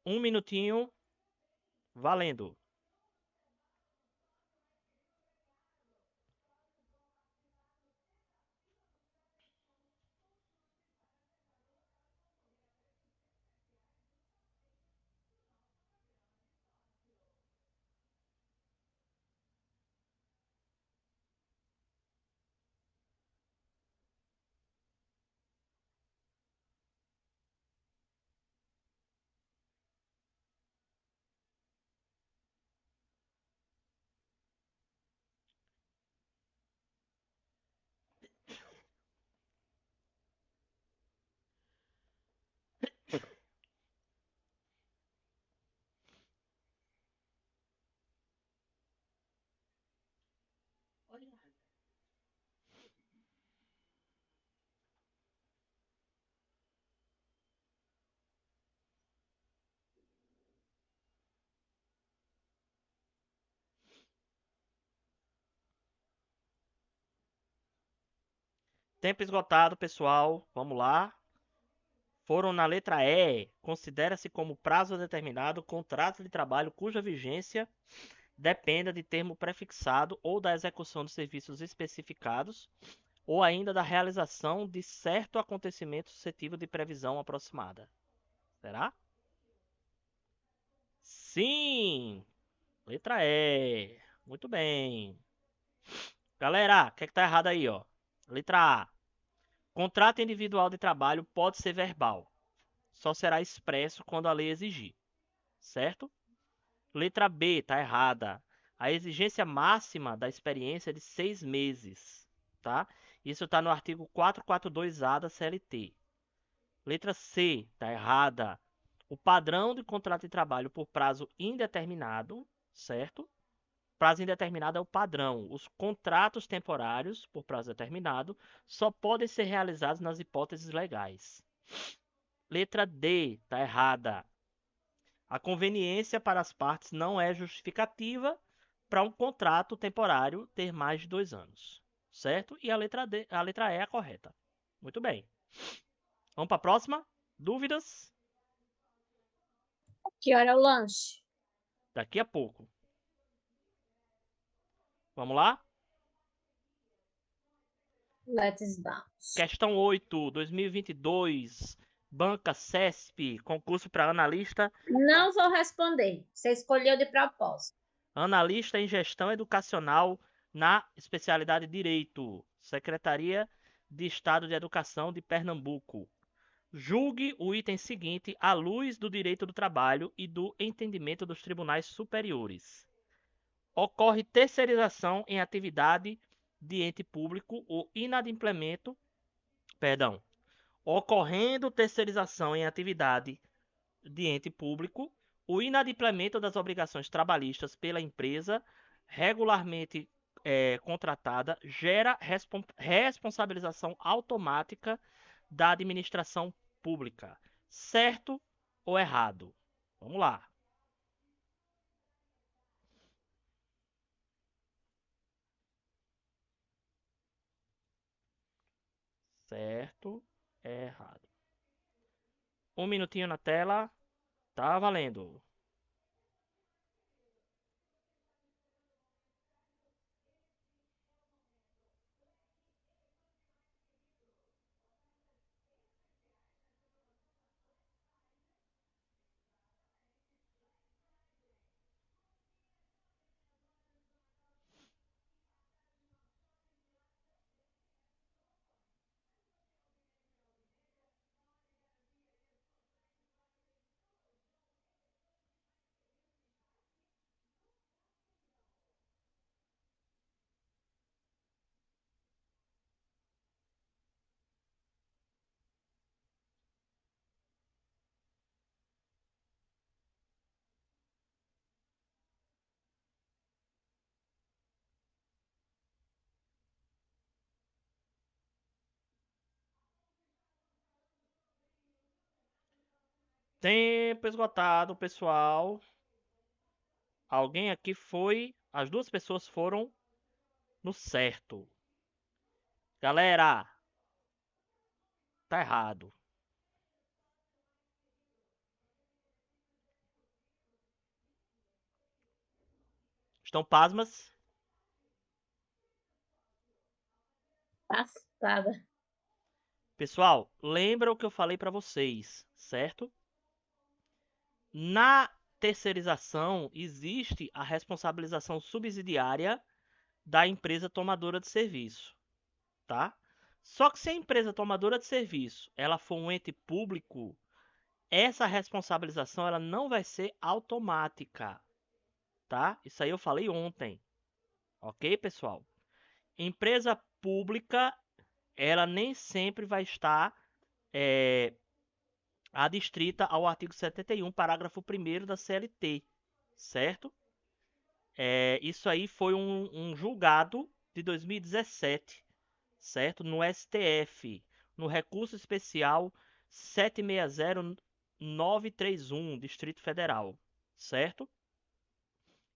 Um minutinho, valendo. Tempo esgotado, pessoal. Vamos lá. Foram na letra E. Considera-se como prazo determinado contrato de trabalho cuja vigência dependa de termo prefixado ou da execução de serviços especificados ou ainda da realização de certo acontecimento suscetível de previsão aproximada. Será? Sim! Letra E. Muito bem. Galera, o que é que tá errado aí, ó? Letra A. Contrato individual de trabalho pode ser verbal. Só será expresso quando a lei exigir. Certo? Letra B, tá errada. A exigência máxima da experiência é de 6 meses. Tá? Isso está no artigo 442A da CLT. Letra C, tá errada. O padrão de contrato de trabalho por prazo indeterminado, certo? Prazo indeterminado é o padrão. Os contratos temporários por prazo determinado só podem ser realizados nas hipóteses legais. Letra D, tá errada. A conveniência para as partes não é justificativa para um contrato temporário ter mais de 2 anos. Certo? E a letra E é a correta. Muito bem. Vamos para a próxima? Dúvidas?
Que hora é o lanche?
Daqui a pouco. Vamos lá?
Let's bounce.
Questão 8, 2022. Banca CESP, concurso para analista.
Não vou responder. Você escolheu de propósito.
Analista em gestão educacional na especialidade Direito. Secretaria de Estado de Educação de Pernambuco. Julgue o item seguinte à luz do direito do trabalho e do entendimento dos tribunais superiores. Ocorre terceirização em atividade de ente público ou inadimplemento, ocorrendo terceirização em atividade de ente público, o inadimplemento das obrigações trabalhistas pela empresa regularmente contratada gera responsabilização automática da administração pública. Certo ou errado? Vamos lá. Certo, errado. Um minutinho na tela. Tá valendo. Tempo esgotado, pessoal. Alguém aqui foi. As duas pessoas foram no certo. Galera, tá errado. Estão pasmas?
Passada.
Pessoal, lembra o que eu falei para vocês, certo? Na terceirização existe a responsabilização subsidiária da empresa tomadora de serviço, tá? Só que se a empresa tomadora de serviço, ela for um ente público, essa responsabilização ela não vai ser automática, tá? Isso aí eu falei ontem. OK, pessoal? Empresa pública, ela nem sempre vai estar adstrita ao artigo 71, parágrafo 1º da CLT, certo? Isso aí foi um julgado de 2017, certo? No STF, no recurso especial 760931, Distrito Federal, certo?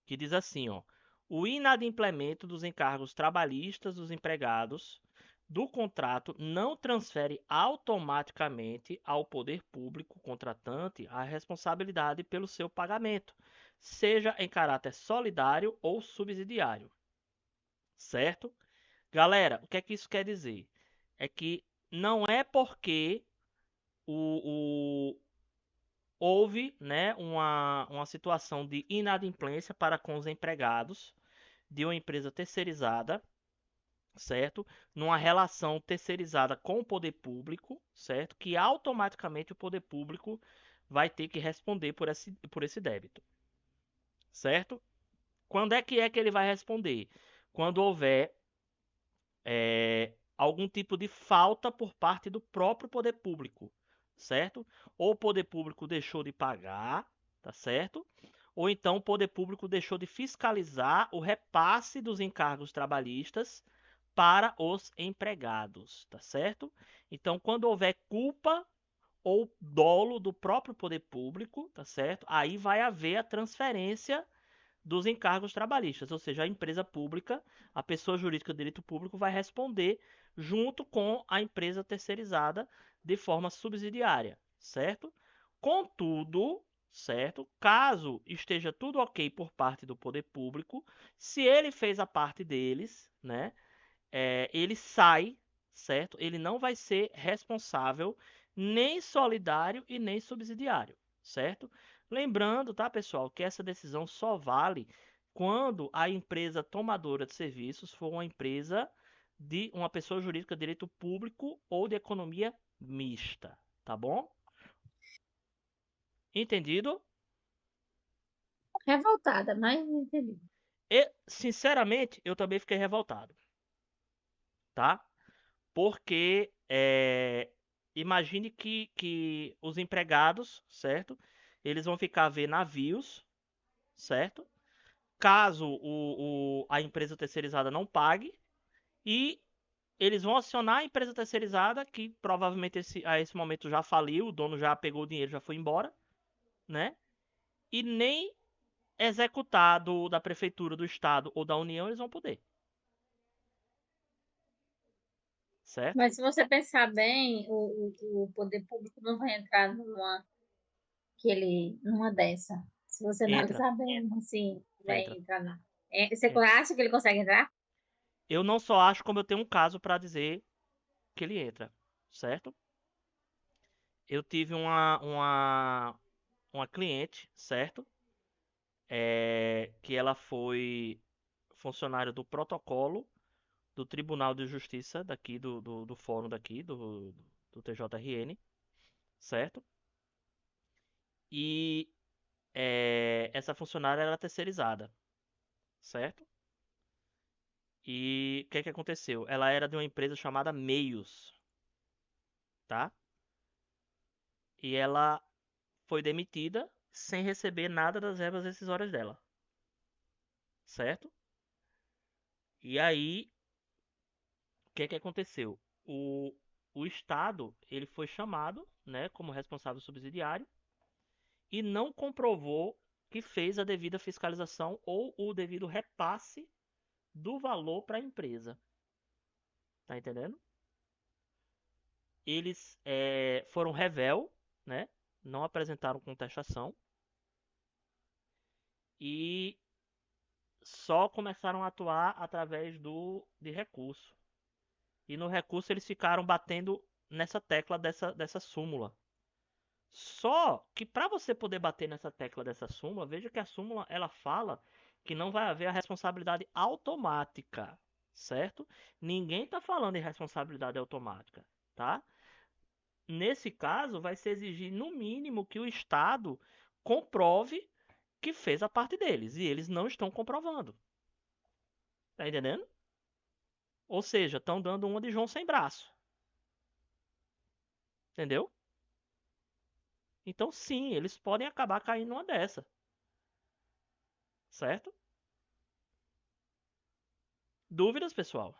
Que diz assim, ó: o inadimplemento dos encargos trabalhistas dos empregados do contrato não transfere automaticamente ao poder público contratante a responsabilidade pelo seu pagamento, seja em caráter solidário ou subsidiário, certo? Galera, o que é que isso quer dizer? É que não é porque houve, né, uma situação de inadimplência para com os empregados de uma empresa terceirizada, certo? Numa relação terceirizada com o poder público, certo? Que automaticamente o poder público vai ter que responder por esse débito, certo? Quando é que ele vai responder? Quando houver algum tipo de falta por parte do próprio poder público, certo? Ou o poder público deixou de pagar, tá certo? Ou então o poder público deixou de fiscalizar o repasse dos encargos trabalhistas para os empregados, tá certo? Então, quando houver culpa ou dolo do próprio poder público, tá certo? Aí vai haver a transferência dos encargos trabalhistas, ou seja, a empresa pública, a pessoa jurídica de direito público vai responder junto com a empresa terceirizada de forma subsidiária, certo? Contudo, certo? Caso esteja tudo ok por parte do poder público, se ele fez a parte deles, né? Ele sai, certo? Ele não vai ser responsável nem solidário e nem subsidiário, certo? Lembrando, tá, pessoal, que essa decisão só vale quando a empresa tomadora de serviços for uma empresa de uma pessoa jurídica de direito público ou de economia mista, tá bom? Entendido?
Revoltada, mas não entendi.
E, sinceramente, eu também fiquei revoltado, tá? Porque imagine que os empregados, certo? Eles vão ficar a ver navios, certo? Caso a empresa terceirizada não pague, e eles vão acionar a empresa terceirizada, que provavelmente a esse momento já faliu, o dono já pegou o dinheiro, já foi embora, né? E nem executar da prefeitura, do estado ou da União eles vão poder, certo?
Mas se você pensar bem, o poder público não vai entrar numa dessa. Se você
Entra,
analisar bem, assim, vai
entra,
entrar na. Você
entra.
acha que ele consegue entrar?
Eu não só acho como eu tenho um caso para dizer que ele entra, certo? Eu tive uma cliente, certo? Que ela foi funcionária do protocolo do Tribunal de Justiça daqui, do fórum daqui, do TJRN, certo? E essa funcionária era terceirizada, certo? E o que é que aconteceu? Ela era de uma empresa chamada Meios, tá? E ela foi demitida sem receber nada das verbas rescisórias dela, certo? E aí, o que é que aconteceu? O Estado, ele foi chamado, né, como responsável subsidiário e não comprovou que fez a devida fiscalização ou o devido repasse do valor para a empresa. Tá entendendo? Eles foram revel, né? Não apresentaram contestação e só começaram a atuar através de recurso. E no recurso eles ficaram batendo nessa tecla dessa súmula. Só que para você poder bater nessa tecla dessa súmula, veja que a súmula ela fala que não vai haver a responsabilidade automática, certo? Ninguém está falando em responsabilidade automática, tá? Nesse caso, vai se exigir no mínimo que o Estado comprove que fez a parte deles e eles não estão comprovando. Tá entendendo? Ou seja, estão dando uma de João sem braço. Entendeu? Então, sim, eles podem acabar caindo numa dessa. Certo? Dúvidas, pessoal?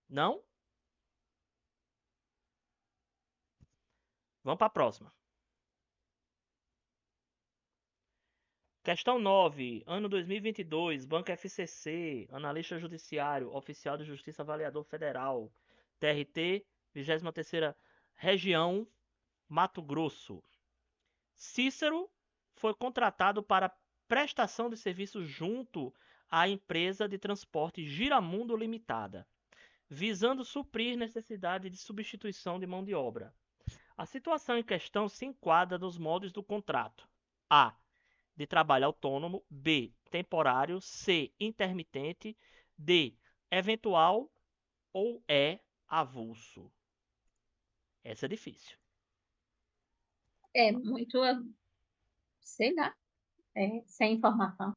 Não? Vamos para a próxima. Questão 9. Ano 2022. Banco FCC. Analista judiciário. Oficial de Justiça Avaliador Federal. TRT. 23ª Região. Mato Grosso. Cícero foi contratado para prestação de serviço junto à empresa de transporte Giramundo Limitada, visando suprir necessidade de substituição de mão de obra. A situação em questão se enquadra nos moldes do contrato: A. De trabalho autônomo. B. Temporário. C. Intermitente. D. Eventual. Ou E. Avulso. Essa é difícil.
É muito, sei lá, sem informação.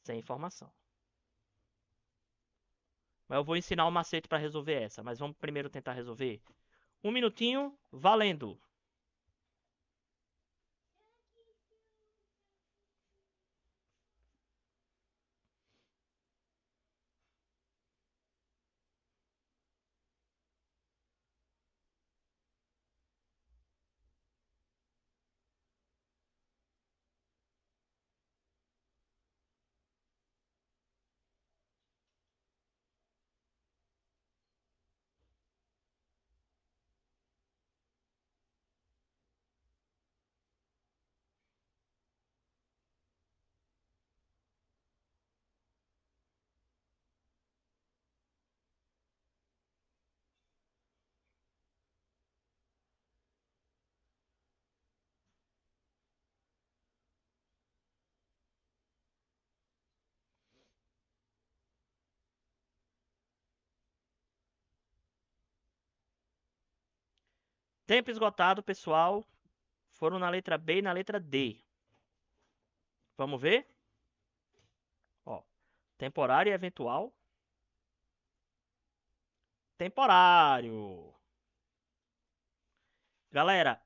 Sem informação. Mas eu vou ensinar o macete para resolver essa. Mas vamos primeiro tentar resolver. 1 minutinho, valendo. Tempo esgotado, pessoal. Foram na letra B e na letra D. Vamos ver? Ó, temporário e eventual. Temporário. Galera,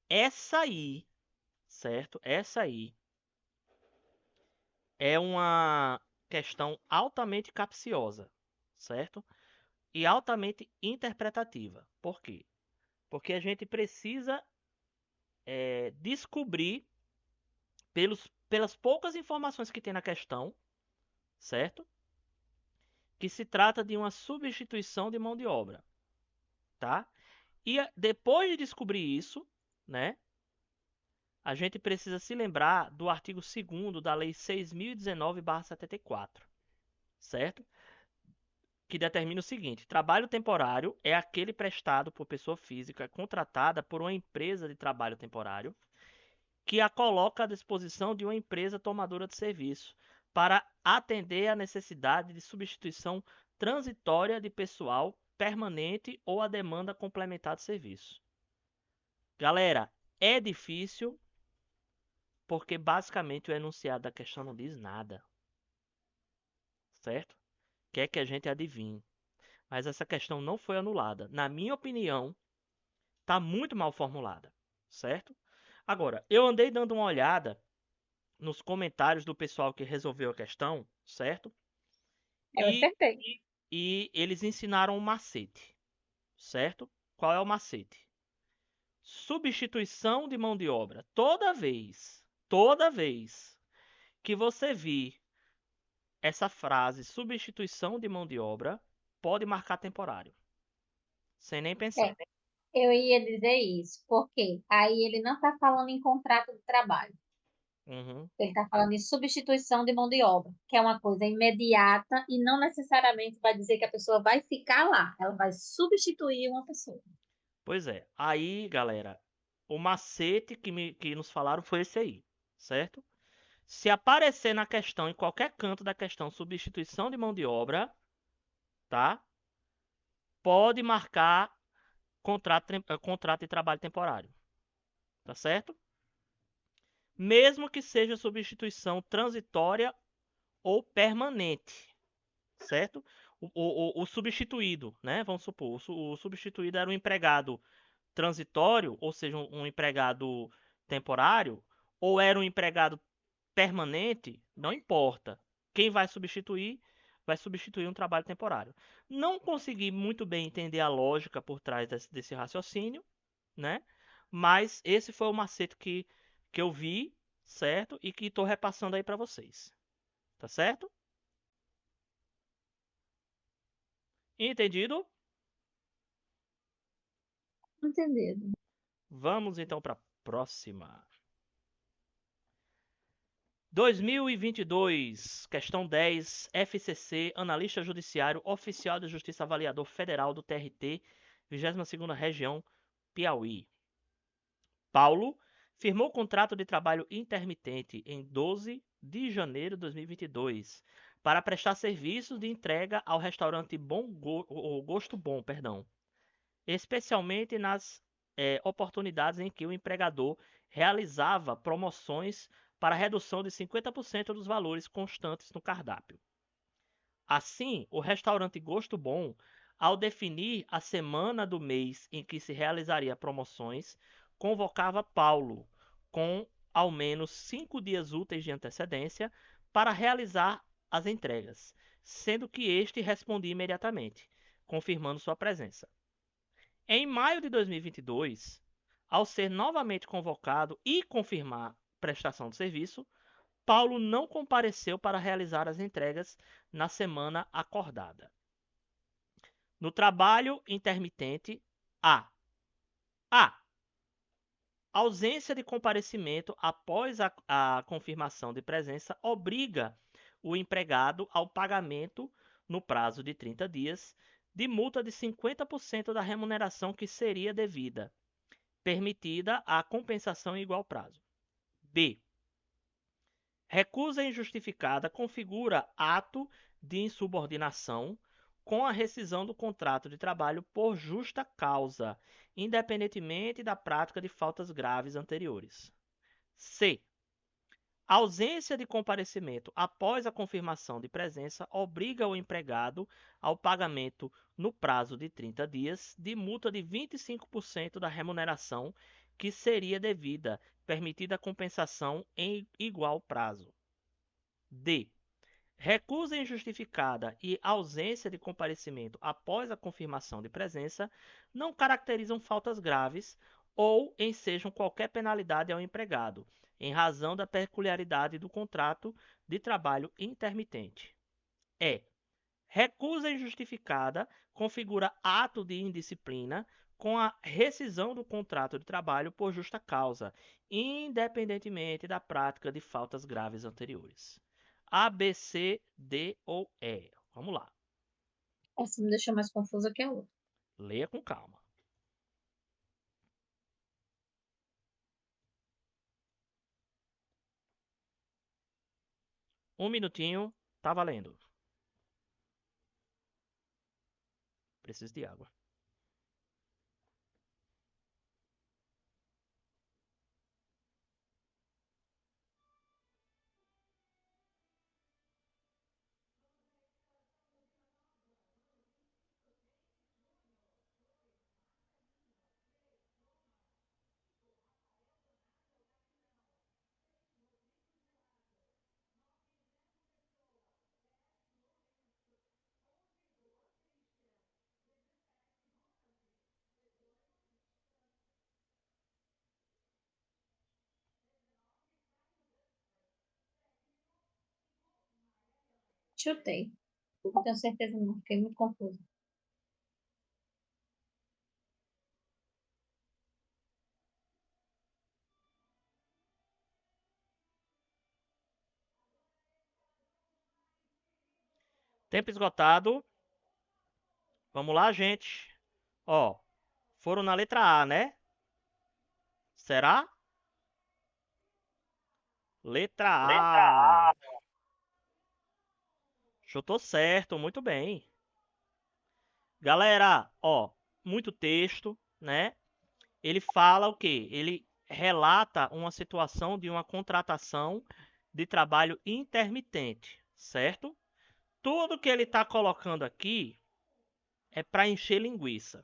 essa aí, certo? Essa aí é uma questão altamente capciosa, certo? E altamente interpretativa. Por quê? Porque a gente precisa descobrir, pelas poucas informações que tem na questão, certo? Que se trata de uma substituição de mão de obra, tá? E depois de descobrir isso, né? A gente precisa se lembrar do artigo 2º da Lei 6.019/74, certo? Que determina o seguinte: trabalho temporário é aquele prestado por pessoa física contratada por uma empresa de trabalho temporário que a coloca à disposição de uma empresa tomadora de serviço para atender à necessidade de substituição transitória de pessoal permanente ou a demanda complementar de serviço. Galera, é difícil porque basicamente o enunciado da questão não diz nada, certo? Quer que a gente adivinhe. Mas essa questão não foi anulada. Na minha opinião, está muito mal formulada, certo? Agora, eu andei dando uma olhada nos comentários do pessoal que resolveu a questão, certo?
Eu
E,
acertei.
e eles ensinaram um macete, certo? Qual é o macete? Substituição de mão de obra. Toda vez que você vir essa frase, substituição de mão de obra, pode marcar temporário. Sem nem pensar.
É, eu ia dizer isso, porque aí ele não está falando em contrato de trabalho.
Uhum.
Ele está falando em substituição de mão de obra, que é uma coisa imediata e não necessariamente vai dizer que a pessoa vai ficar lá. Ela vai substituir uma pessoa.
Pois é. Aí, galera, o macete que nos falaram foi esse aí, certo? Se aparecer na questão, em qualquer canto da questão, substituição de mão de obra, tá? Pode marcar contrato de trabalho temporário, tá certo? Mesmo que seja substituição transitória ou permanente, certo? O substituído, né? Vamos supor, o substituído era um empregado transitório, ou seja, um empregado temporário, ou era um empregado permanente, não importa. Quem vai substituir um trabalho temporário. Não consegui muito bem entender a lógica por trás desse raciocínio, né? Mas esse foi o macete que eu vi, certo? E que estou repassando aí para vocês. Tá certo? Entendido?
Entendido.
Vamos então para a próxima. 2022, questão 10, FCC, analista judiciário, oficial de justiça avaliador federal do TRT, 22ª Região, Piauí. Paulo firmou contrato de trabalho intermitente em 12 de janeiro de 2022 para prestar serviços de entrega ao restaurante Gosto Bom, especialmente nas oportunidades em que o empregador realizava promoções para redução de 50% dos valores constantes no cardápio. Assim, o restaurante Gosto Bom, ao definir a semana do mês em que se realizaria promoções, convocava Paulo, com ao menos 5 dias úteis de antecedência, para realizar as entregas, sendo que este respondia imediatamente, confirmando sua presença. Em maio de 2022, ao ser novamente convocado e confirmar prestação de serviço, Paulo não compareceu para realizar as entregas na semana acordada. No trabalho intermitente, A. Ausência de comparecimento após a confirmação de presença obriga o empregado ao pagamento, no prazo de 30 dias, de multa de 50% da remuneração que seria devida, permitida a compensação em igual prazo. B. Recusa injustificada configura ato de insubordinação com a rescisão do contrato de trabalho por justa causa, independentemente da prática de faltas graves anteriores. C. Ausência de comparecimento após a confirmação de presença obriga o empregado ao pagamento, no prazo de 30 dias, de multa de 25% da remuneração que seria devida, permitida a compensação em igual prazo. D. Recusa injustificada e ausência de comparecimento após a confirmação de presença não caracterizam faltas graves ou ensejam qualquer penalidade ao empregado, em razão da peculiaridade do contrato de trabalho intermitente. E. Recusa injustificada configura ato de indisciplina com a rescisão do contrato de trabalho por justa causa, independentemente da prática de faltas graves anteriores. A, B, C, D ou E. Vamos lá.
Essa me deixou mais confusa que a outra.
Leia com calma. Um minutinho, tá valendo. Preciso de água.
Chutei. Não tenho certeza não, fiquei muito confusa.
Tempo esgotado. Vamos lá, gente. Ó, foram na letra A, né? Será? Letra A. Chutou certo, muito bem. Galera, ó, muito texto, né? Ele fala o quê? Ele relata uma situação de uma contratação de trabalho intermitente, certo? Tudo que ele está colocando aqui é para encher linguiça.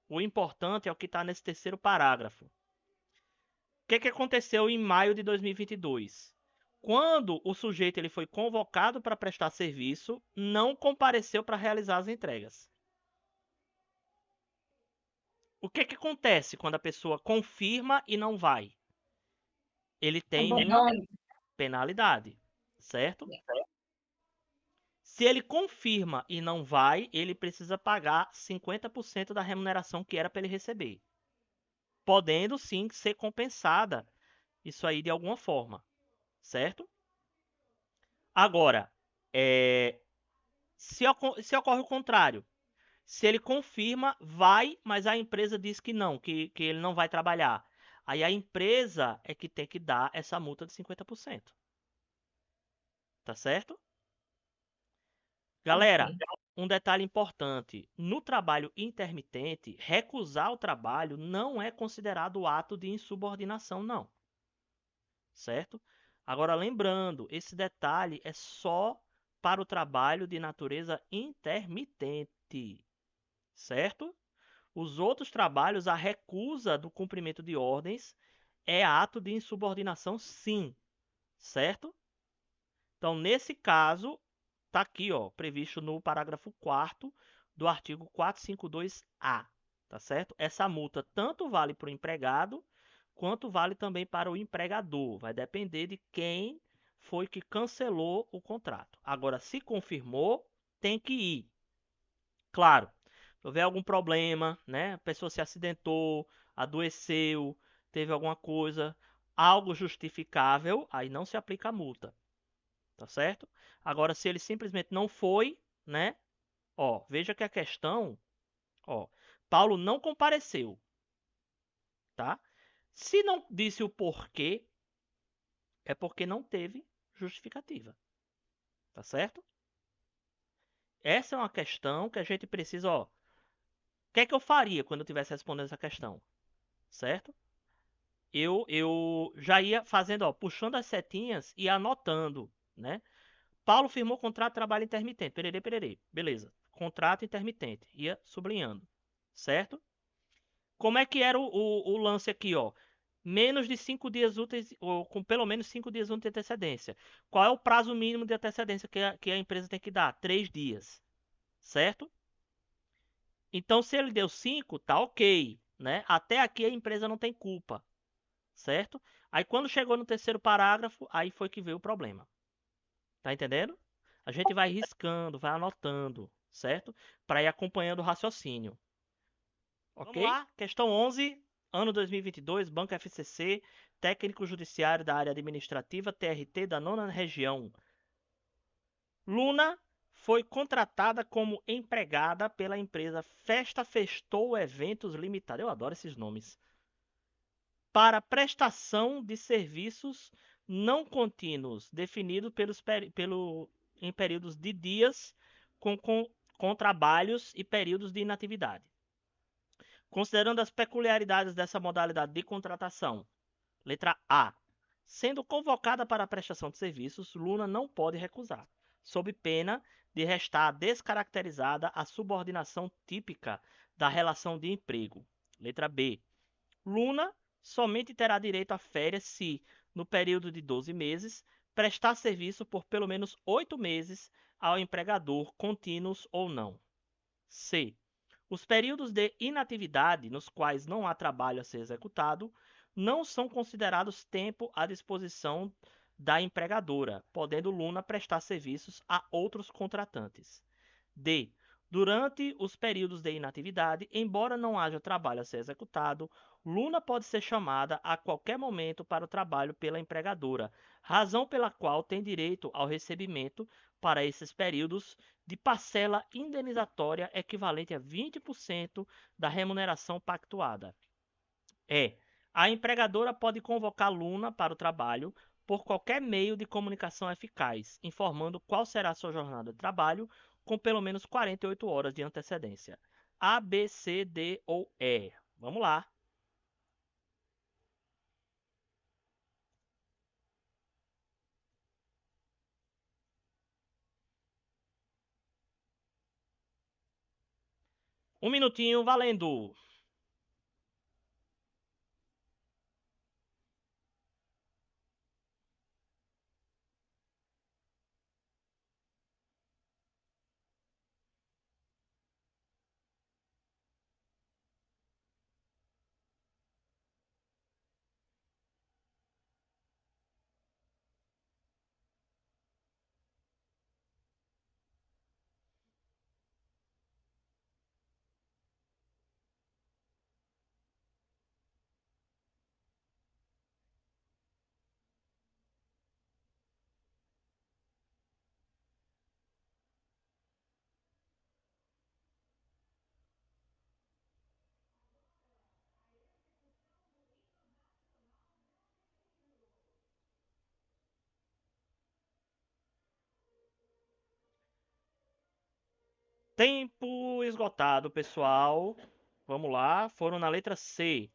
O importante é o que está nesse terceiro parágrafo. O que aconteceu em maio de 2022? Quando o sujeito ele foi convocado para prestar serviço, não compareceu para realizar as entregas. O que acontece quando a pessoa confirma e não vai? ele tem uma
Abandone.
penalidade, certo? Se ele confirma e não vai, ele precisa pagar 50% da remuneração que era para ele receber, podendo sim ser compensada isso aí de alguma forma, certo? Agora, se ocorre o contrário, se ele confirma, vai, mas a empresa diz que não, que ele não vai trabalhar. Aí a empresa é que tem que dar essa multa de 50%. Tá certo? Galera,
Ok.
um detalhe importante: no trabalho intermitente, recusar o trabalho não é considerado ato de insubordinação, não. Certo? Agora, lembrando, esse detalhe é só para o trabalho de natureza intermitente. Certo? Os outros trabalhos, a recusa do cumprimento de ordens é ato de insubordinação, sim, certo? Então, nesse caso, está aqui, ó, previsto no parágrafo 4º do artigo 452-A, tá certo? Essa multa tanto vale para o empregado, quanto vale também para o empregador. Vai depender de quem foi que cancelou o contrato. Agora, se confirmou, tem que ir. Claro, se houver algum problema, né? A pessoa se acidentou, adoeceu, teve alguma coisa, algo justificável, aí não se aplica a multa, tá certo? Agora, se ele simplesmente não foi, né? Ó, veja que a questão, ó, Paulo não compareceu, tá? Se não disse o porquê, é porque não teve justificativa, tá certo? Essa é uma questão que a gente precisa, ó, o que é que eu faria quando eu estivesse respondendo essa questão, certo? Eu já ia fazendo, ó, puxando as setinhas e anotando, né? Paulo firmou contrato de trabalho intermitente. Pererê, pererê. Beleza. Contrato intermitente. Ia sublinhando. Certo? Como é que era o lance aqui, ó? Menos de 5 dias úteis, ou com pelo menos 5 dias úteis de antecedência. Qual é o prazo mínimo de antecedência que a empresa tem que dar? 3 dias. Certo? Então, se ele deu 5, tá ok. Né? Até aqui a empresa não tem culpa. Certo? Aí quando chegou no terceiro parágrafo, aí foi que veio o problema. Tá entendendo? A gente vai riscando, vai anotando, certo? Para ir acompanhando o raciocínio. Ok? Vamos lá, questão 11, ano 2022, Banco FCC, técnico judiciário da área administrativa, TRT da nona região. Luna foi contratada como empregada pela empresa Festa Festou Eventos Limitada. Eu adoro esses nomes. Para prestação de serviços não contínuos, definido em períodos de dias com trabalhos e períodos de inatividade. Considerando as peculiaridades dessa modalidade de contratação, letra A. Sendo convocada para a prestação de serviços, Luna não pode recusar, sob pena de restar descaracterizada a subordinação típica da relação de emprego. Letra B. Luna somente terá direito a férias se, no período de 12 meses, prestar serviço por pelo menos 8 meses ao empregador, contínuos ou não. C. Os períodos de inatividade, nos quais não há trabalho a ser executado, não são considerados tempo à disposição da empregadora, podendo Luna prestar serviços a outros contratantes. D. Durante os períodos de inatividade, embora não haja trabalho a ser executado, Luna pode ser chamada a qualquer momento para o trabalho pela empregadora, razão pela qual tem direito ao recebimento, para esses períodos, de parcela indenizatória equivalente a 20% da remuneração pactuada. A empregadora pode convocar Luna para o trabalho por qualquer meio de comunicação eficaz, informando qual será sua jornada de trabalho com pelo menos 48 horas de antecedência. A, B, C, D ou E. Vamos lá. Um minutinho, valendo. Tempo esgotado, pessoal. Vamos lá. Foram na letra C.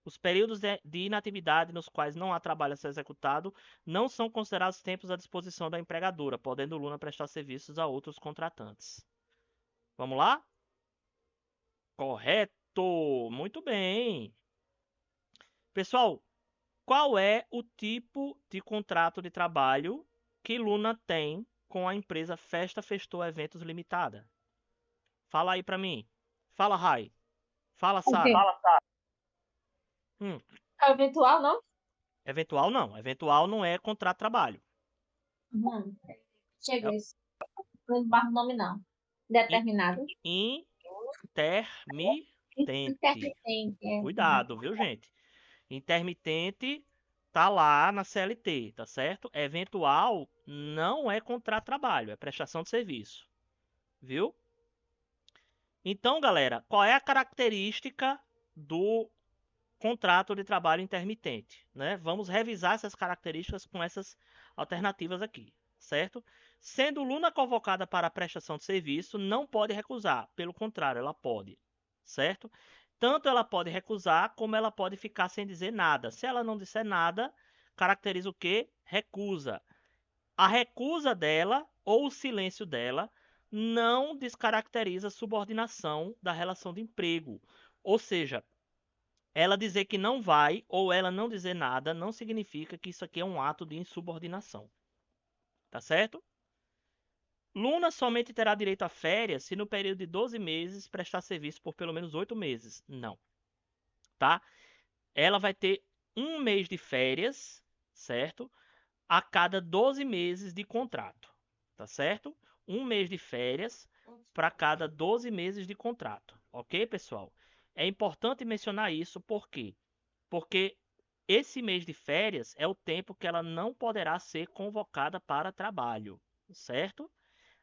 Os períodos de inatividade nos quais não há trabalho a ser executado não são considerados tempos à disposição da empregadora, podendo Luna prestar serviços a outros contratantes. Vamos lá? Correto! Muito bem. Pessoal, qual é o tipo de contrato de trabalho que Luna tem com a empresa Festa Festor Eventos Limitada? Fala aí pra mim. Fala, Rai. Fala,
O quê?
Sara. Hum,
É eventual, não?
eventual não. Eventual não é contrato de trabalho.
Uhum.
É
Chega isso. Não barra o nome, não. Determinado.
intermitente.
Intermitente. É.
Cuidado, viu, gente? Intermitente tá lá na CLT, tá certo? Eventual não é contrato de trabalho, é prestação de serviço, viu? Então, galera, qual é a característica do contrato de trabalho intermitente, né? Vamos revisar essas características com essas alternativas aqui, certo? Sendo Luna convocada para a prestação de serviço, não pode recusar, pelo contrário, ela pode, certo? Tanto ela pode recusar, como ela pode ficar sem dizer nada. Se ela não disser nada, caracteriza o quê? Recusa. A recusa dela ou o silêncio dela não descaracteriza a subordinação da relação de emprego. Ou seja, ela dizer que não vai ou ela não dizer nada não significa que isso aqui é um ato de insubordinação. Tá certo? Luna somente terá direito a férias se no período de 12 meses prestar serviço por pelo menos 8 meses. Não. Tá? Ela vai ter um mês de férias, certo? A cada 12 meses de contrato. Tá certo? Um mês de férias para cada 12 meses de contrato. Ok, pessoal? É importante mencionar isso porque porque esse mês de férias é o tempo que ela não poderá ser convocada para trabalho, certo?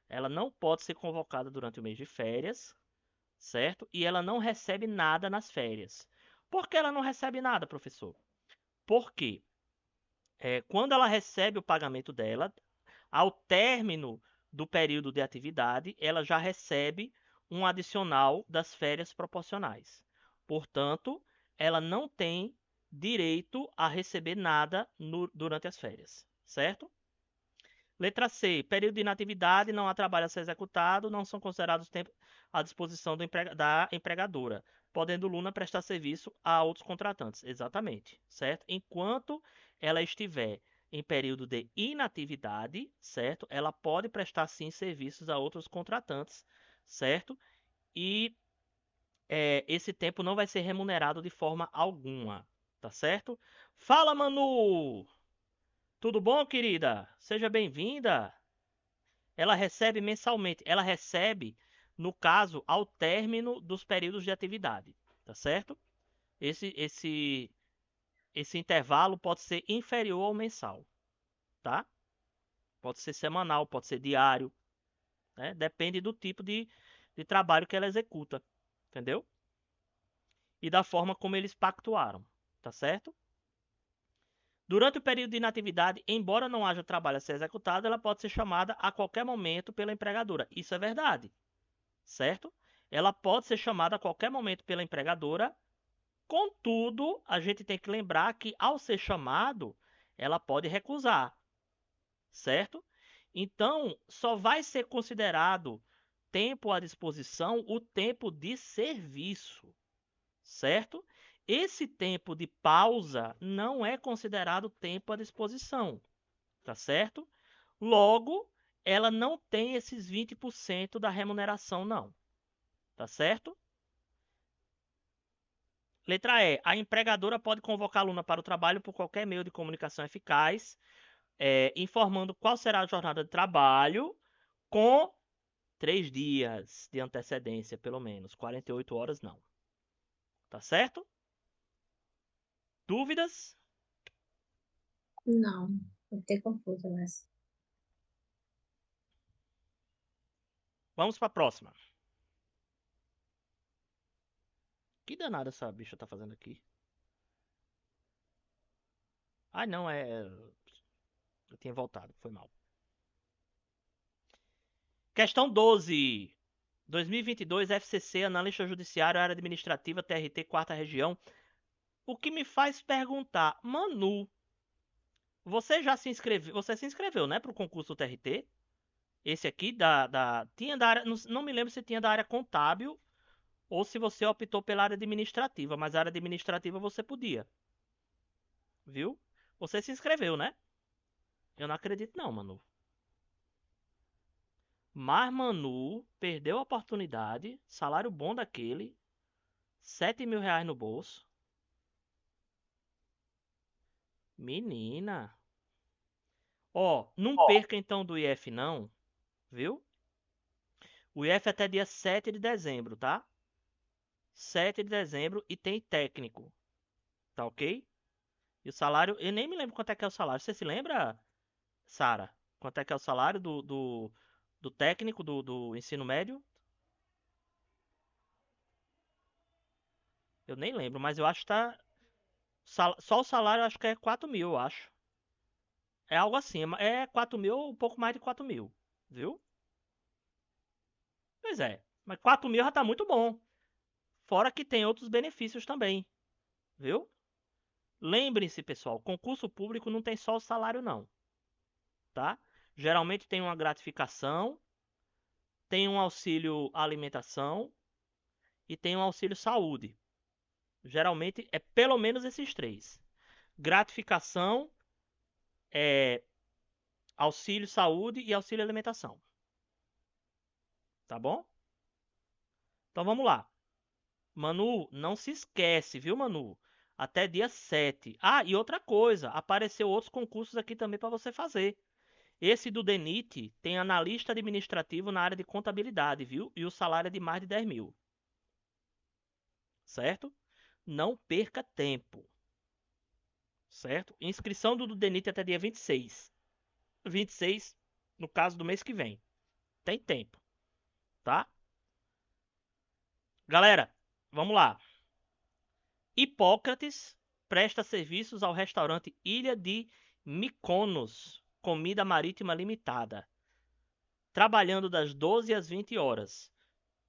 Ela não pode ser convocada durante o mês de férias, certo? E ela não recebe nada nas férias. Por que ela não recebe nada, professor? Porque quando ela recebe o pagamento dela, ao término do período de atividade, ela já recebe um adicional das férias proporcionais. Portanto, ela não tem direito a receber nada durante as férias, certo? Letra C. Período de inatividade, não há trabalho a ser executado, não são considerados tempo à disposição da empregadora, podendo Luna prestar serviço a outros contratantes. Exatamente, certo? Enquanto ela estiver em período de inatividade, certo? Ela pode prestar sim serviços a outros contratantes, certo? E esse tempo não vai ser remunerado de forma alguma, tá certo? Fala, Manu! Tudo bom, querida? Seja bem-vinda. Ela recebe mensalmente. Ela recebe, no caso, ao término dos períodos de atividade, tá certo? Esse, esse, esse intervalo pode ser inferior ao mensal, tá? Pode ser semanal, pode ser diário, né? Depende do tipo de trabalho que ela executa, entendeu? E da forma como eles pactuaram, tá certo? Durante o período de inatividade, embora não haja trabalho a ser executado, ela pode ser chamada a qualquer momento pela empregadora. Isso é verdade, certo? Ela pode ser chamada a qualquer momento pela empregadora. Contudo, a gente tem que lembrar que ao ser chamado, ela pode recusar, certo? Então, só vai ser considerado tempo à disposição o tempo de serviço, certo? Esse tempo de pausa não é considerado tempo à disposição, tá certo? Logo, ela não tem esses 20% da remuneração, não, tá certo? Letra E. A empregadora pode convocar a aluna para o trabalho por qualquer meio de comunicação eficaz, informando qual será a jornada de trabalho com 3 dias de antecedência, pelo menos. 48 horas não. Tá certo? Dúvidas?
Não. Eu fiquei confusa nessa.
Vamos para a próxima. Que danada essa bicha tá fazendo aqui? Ah, não, eu tinha voltado, foi mal. Questão 12. 2022, FCC, analista judiciário, área administrativa, TRT, quarta região. O que me faz perguntar, Manu, você já se inscreveu? Você se inscreveu, né, para o concurso do TRT? Esse aqui tinha da área, não me lembro se tinha da área contábil ou se você optou pela área administrativa, mas a área administrativa você podia, viu? Você se inscreveu, né? Eu não acredito não, Manu. Mas Manu perdeu a oportunidade, salário bom daquele, 7.000 reais no bolso. Menina. Ó, não perca então do IF não, viu? O IF é até dia 7 de dezembro, tá? 7 de dezembro e tem técnico, tá ok? E o salário, eu nem me lembro quanto é que é o salário. Você se lembra, Sara? Quanto é que é o salário do técnico do ensino médio? Eu nem lembro, mas eu acho que tá. Só o salário eu acho que é 4.000, eu acho. É algo assim, é 4.000 ou um pouco mais de 4.000, viu? Pois é, mas 4.000 já tá muito bom. Fora que tem outros benefícios também, viu? Lembrem-se, pessoal, concurso público não tem só o salário não, tá? Geralmente tem uma gratificação, tem um auxílio alimentação e tem um auxílio saúde. Geralmente é pelo menos esses três: gratificação, é, auxílio saúde e auxílio alimentação. Tá bom? Então vamos lá. Manu, não se esquece, viu, Manu? Até dia 7. Ah, e outra coisa, apareceu outros concursos aqui também para você fazer. Esse do DENIT tem analista administrativo na área de contabilidade, viu? E o salário é de mais de 10.000. Certo? Não perca tempo. Certo? Inscrição do DENIT até dia 26. 26, no caso do mês que vem. Tem tempo, tá? Galera, vamos lá. Hipócrates presta serviços ao restaurante Ilha de Mykonos, Comida Marítima Limitada, trabalhando das 12 às 20 horas,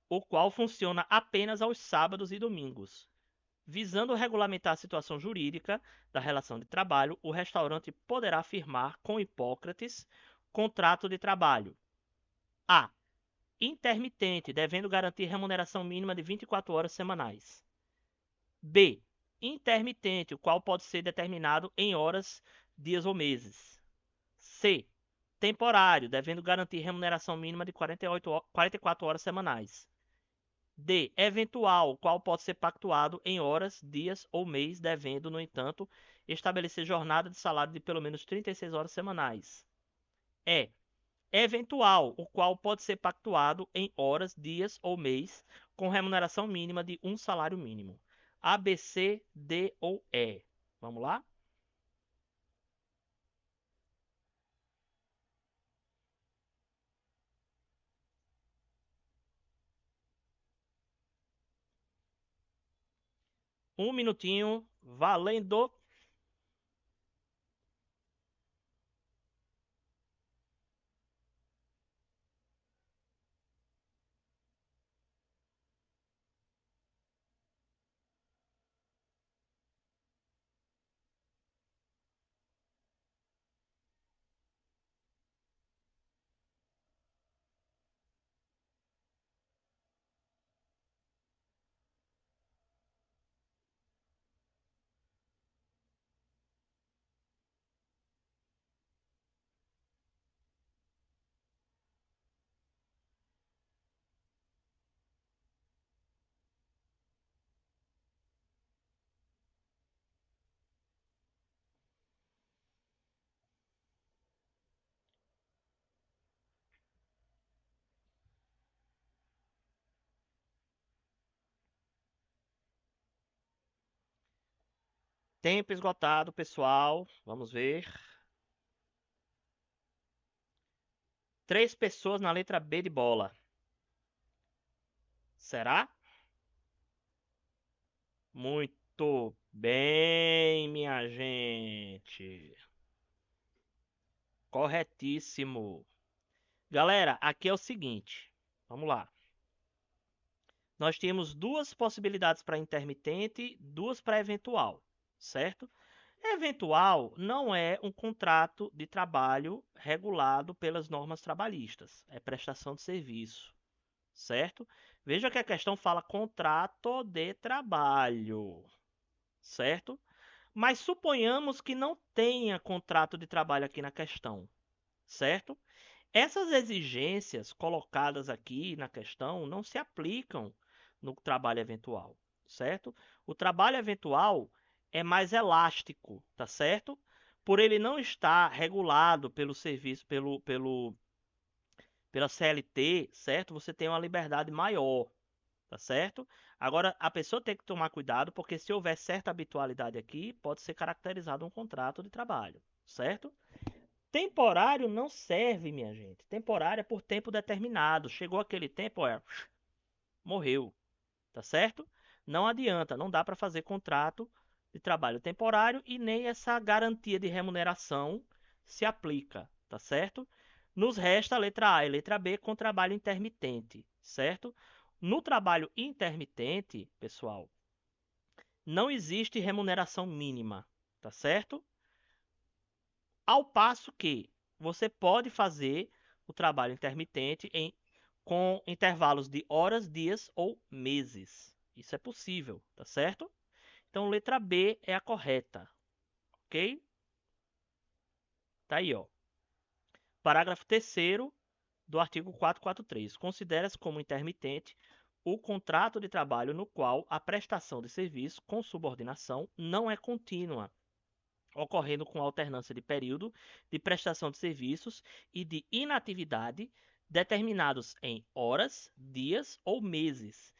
o qual funciona apenas aos sábados e domingos. Visando regulamentar a situação jurídica da relação de trabalho, o restaurante poderá firmar com Hipócrates contrato de trabalho. A. Intermitente, devendo garantir remuneração mínima de 24 horas semanais. B. Intermitente, o qual pode ser determinado em horas, dias ou meses. C. Temporário, devendo garantir remuneração mínima de 44 horas semanais. D. Eventual, o qual pode ser pactuado em horas, dias ou mês, devendo, no entanto, estabelecer jornada de salário de pelo menos 36 horas semanais. E. Eventual, o qual pode ser pactuado em horas, dias ou mês, com remuneração mínima de um salário mínimo. A, B, C, D ou E. Vamos lá? Um minutinho, valendo. Tempo esgotado, pessoal. Vamos ver. 3 pessoas na letra B de bola. Será? Muito bem, minha gente. Corretíssimo. Galera, aqui é o seguinte. Vamos lá. nós tínhamos duas possibilidades para intermitente, duas para eventual, certo? Eventual não é um contrato de trabalho regulado pelas normas trabalhistas, é prestação de serviço, certo? Veja que a questão fala contrato de trabalho, certo? Mas suponhamos que não tenha contrato de trabalho aqui na questão, certo? Essas exigências colocadas aqui na questão não se aplicam no trabalho eventual, certo? O trabalho eventual é mais elástico, tá certo? Por ele não estar regulado pelo serviço, pela CLT, certo? Você tem uma liberdade maior, tá certo? Agora, a pessoa tem que tomar cuidado, porque se houver certa habitualidade aqui, pode ser caracterizado um contrato de trabalho, certo? Temporário não serve, minha gente. Temporário é por tempo determinado. Chegou aquele tempo, morreu, tá certo? Não adianta, não dá para fazer contrato de trabalho temporário e nem essa garantia de remuneração se aplica, tá certo? Nos resta a letra A e a letra B com trabalho intermitente, certo? No trabalho intermitente, pessoal, não existe remuneração mínima, tá certo? Ao passo que você pode fazer o trabalho intermitente com intervalos de horas, dias ou meses. Isso é possível, tá certo? Então, letra B é a correta, ok? Tá aí, ó. Parágrafo 3º do artigo 443. Considera-se como intermitente o contrato de trabalho no qual a prestação de serviço com subordinação não é contínua, ocorrendo com alternância de período de prestação de serviços e de inatividade determinados em horas, dias ou meses,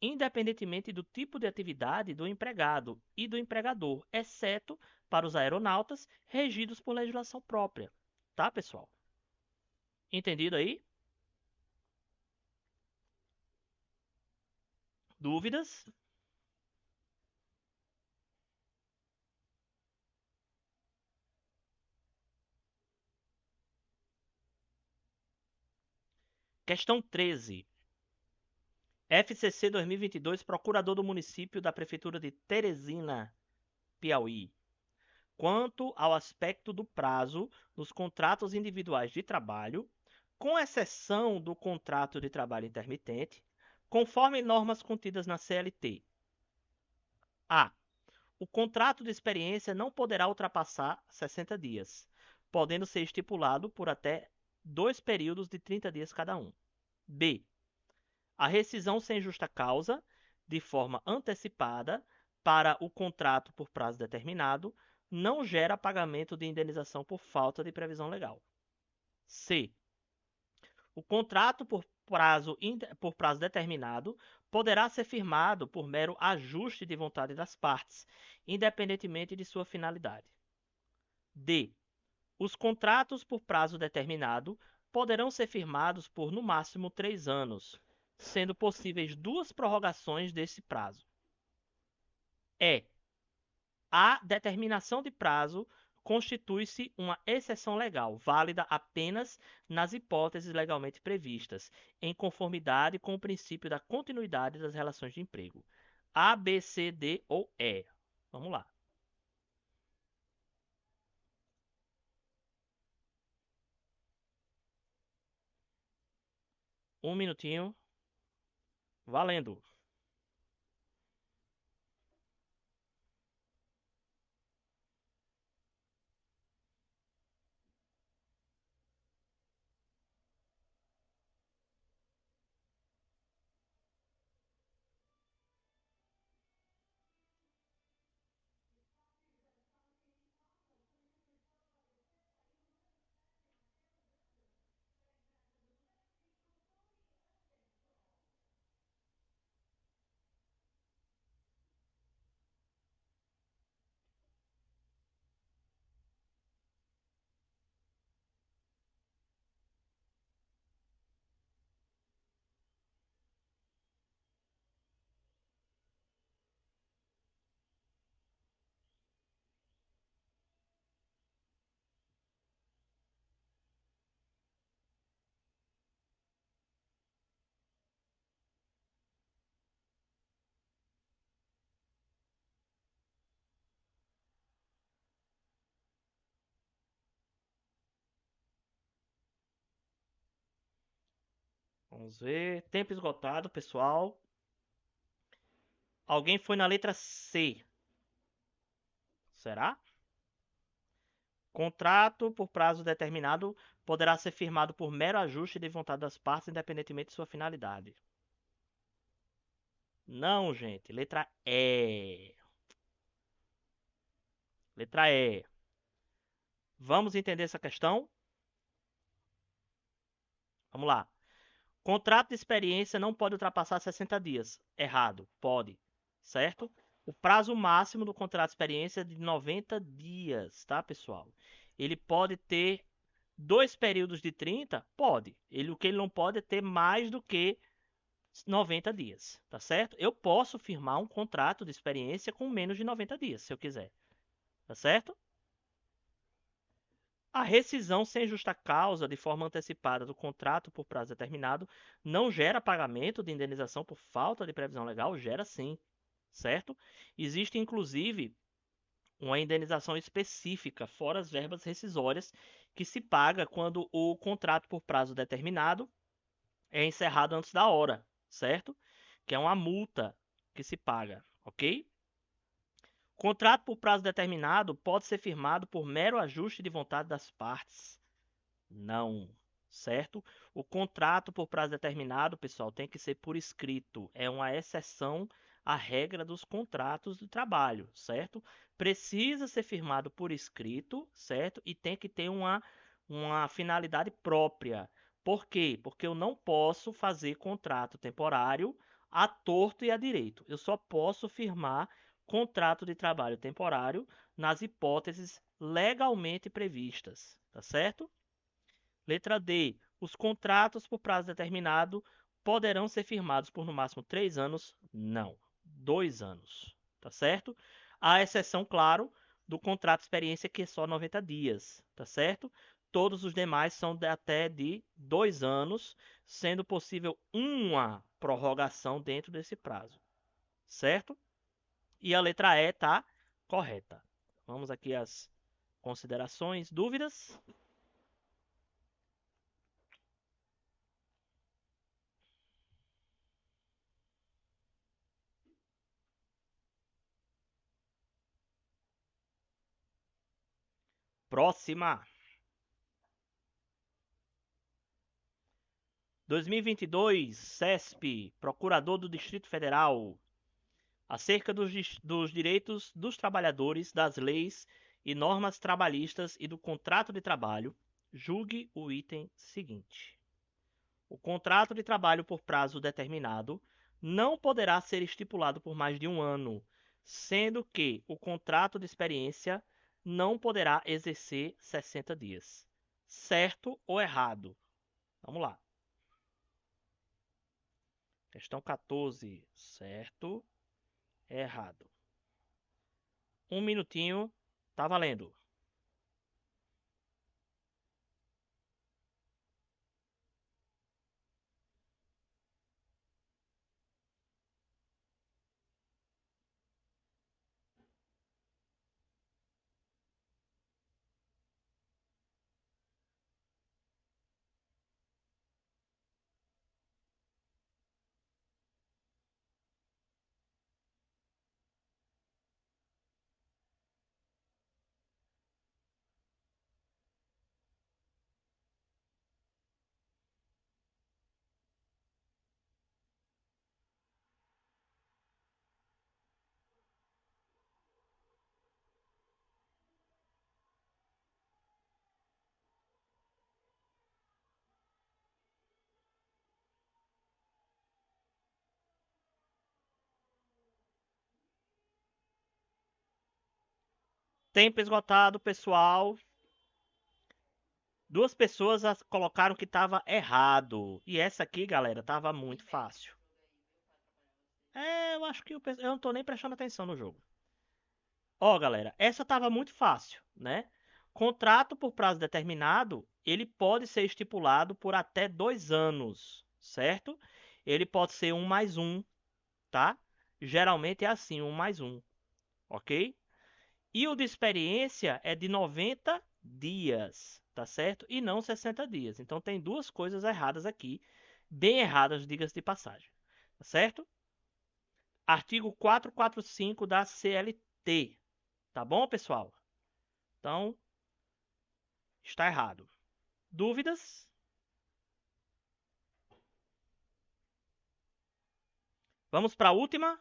independentemente do tipo de atividade do empregado e do empregador, exceto para os aeronautas regidos por legislação própria. Tá, pessoal? Entendido aí? Dúvidas? Questão 13. FCC 2022, procurador do município da Prefeitura de Teresina, Piauí. Quanto ao aspecto do prazo nos contratos individuais de trabalho, com exceção do contrato de trabalho intermitente, conforme normas contidas na CLT. A. O contrato de experiência não poderá ultrapassar 60 dias, podendo ser estipulado por até 2 períodos de 30 dias cada um. B. A rescisão sem justa causa, de forma antecipada, para o contrato por prazo determinado, não gera pagamento de indenização por falta de previsão legal. C. O contrato por prazo determinado poderá ser firmado por mero ajuste de vontade das partes, independentemente de sua finalidade. D. Os contratos por prazo determinado poderão ser firmados por no máximo 3 anos, sendo possíveis 2 prorrogações desse prazo. E. A determinação de prazo constitui-se uma exceção legal, válida apenas nas hipóteses legalmente previstas, em conformidade com o princípio da continuidade das relações de emprego. A, B, C, D ou E. Vamos lá. Um minutinho. Valendo. Vamos ver. Tempo esgotado, pessoal. Alguém foi na letra C. Será? Contrato por prazo determinado poderá ser firmado por mero ajuste de vontade das partes, independentemente de sua finalidade. Não, gente. Letra E. Letra E. Vamos entender essa questão? Vamos lá. Contrato de experiência não pode ultrapassar 60 dias. Errado. Pode. Certo? O prazo máximo do contrato de experiência é de 90 dias, tá, pessoal? Ele pode ter 2 períodos de 30? Pode. O que ele não pode é ter mais do que 90 dias, tá certo? Eu posso firmar um contrato de experiência com menos de 90 dias, se eu quiser, tá certo? A rescisão sem justa causa de forma antecipada do contrato por prazo determinado não gera pagamento de indenização por falta de previsão legal? Gera sim, certo? Existe inclusive uma indenização específica, fora as verbas rescisórias, que se paga quando o contrato por prazo determinado é encerrado antes da hora, certo? Que é uma multa que se paga, ok? Contrato por prazo determinado pode ser firmado por mero ajuste de vontade das partes. Não, certo? O contrato por prazo determinado, pessoal, tem que ser por escrito. É uma exceção à regra dos contratos de trabalho, certo? Precisa ser firmado por escrito, certo? E tem que ter uma finalidade própria. Por quê? Porque eu não posso fazer contrato temporário à torto e à direito. Eu só posso firmar contrato de trabalho temporário nas hipóteses legalmente previstas, tá certo? Letra D. Os contratos por prazo determinado poderão ser firmados por no máximo 3 anos? Não, 2 anos, tá certo? A exceção, claro, do contrato de experiência que é só 90 dias, tá certo? Todos os demais são até de 2 anos, sendo possível uma prorrogação dentro desse prazo, certo? E a letra E está correta. Vamos aqui às considerações, dúvidas? Próxima. 2022, CESP, Procurador do Distrito Federal, acerca dos direitos dos trabalhadores, das leis e normas trabalhistas e do contrato de trabalho, julgue o item seguinte. O contrato de trabalho por prazo determinado não poderá ser estipulado por mais de um ano, sendo que o contrato de experiência não poderá exercer 60 dias. Certo ou errado? Vamos lá. Questão 14. Certo, errado. Um minutinho, tá valendo. Tempo esgotado, pessoal. Duas pessoas colocaram que estava errado. E essa aqui, galera, estava muito fácil. Eu acho que eu não tô nem prestando atenção no jogo. Ó, galera, essa estava muito fácil, né? Contrato por prazo determinado, ele pode ser estipulado por até 2 anos, certo? Ele pode ser 1 mais 1, tá? Geralmente é assim, 1 mais 1, ok? E o de experiência é de 90 dias, tá certo? E não 60 dias. Então tem duas coisas erradas aqui bem erradas, diga-se de passagem, tá certo? Artigo 445 da CLT, tá bom, pessoal? Então, está errado. Dúvidas? Vamos para a última.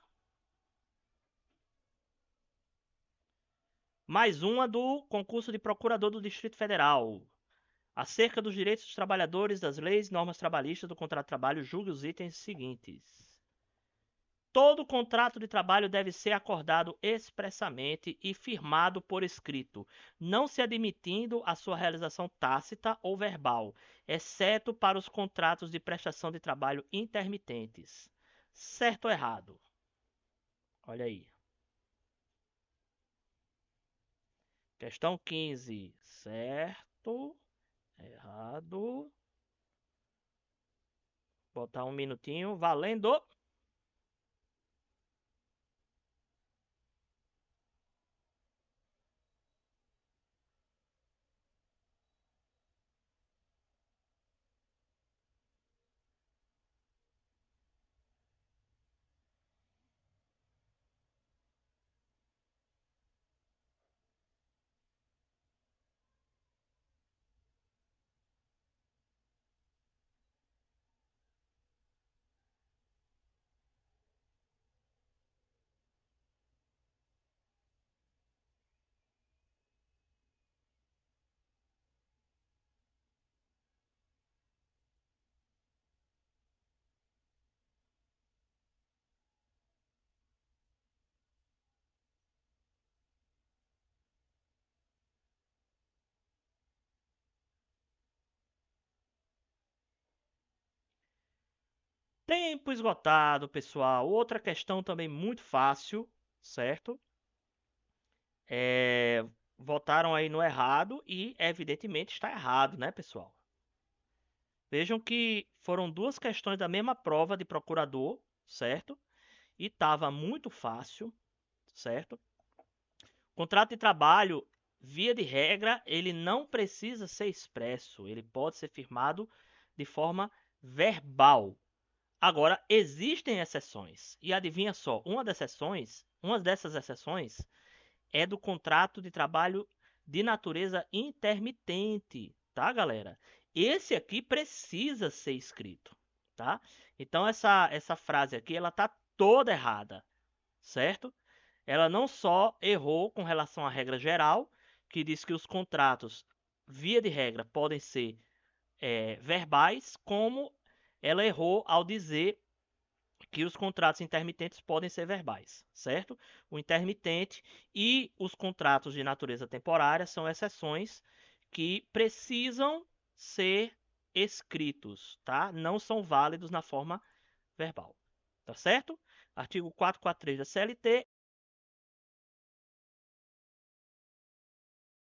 Mais uma do concurso de procurador do Distrito Federal. Acerca dos direitos dos trabalhadores, das leis e normas trabalhistas do contrato de trabalho, julgue os itens seguintes. Todo contrato de trabalho deve ser acordado expressamente e firmado por escrito, não se admitindo a sua realização tácita ou verbal, exceto para os contratos de prestação de trabalho intermitentes. Certo ou errado? Olha aí. Questão 15. Certo, errado. Botar um minutinho, valendo. Tempo esgotado, pessoal. Outra questão também muito fácil, certo? Votaram aí no errado e, evidentemente, está errado, né, pessoal? Vejam que foram duas questões da mesma prova de procurador, certo? E estava muito fácil, certo? Contrato de trabalho, via de regra, ele não precisa ser expresso, ele pode ser firmado de forma verbal. Agora, existem exceções. E adivinha só, uma dessas exceções é do contrato de trabalho de natureza intermitente, tá, galera? Esse aqui precisa ser escrito, tá? Então essa frase aqui, ela tá toda errada, certo? Ela não só errou com relação à regra geral, que diz que os contratos, via de regra, podem ser verbais, como ela errou ao dizer que os contratos intermitentes podem ser verbais, certo? O intermitente e os contratos de natureza temporária são exceções que precisam ser escritos, tá? Não são válidos na forma verbal, tá certo? Artigo 443 da CLT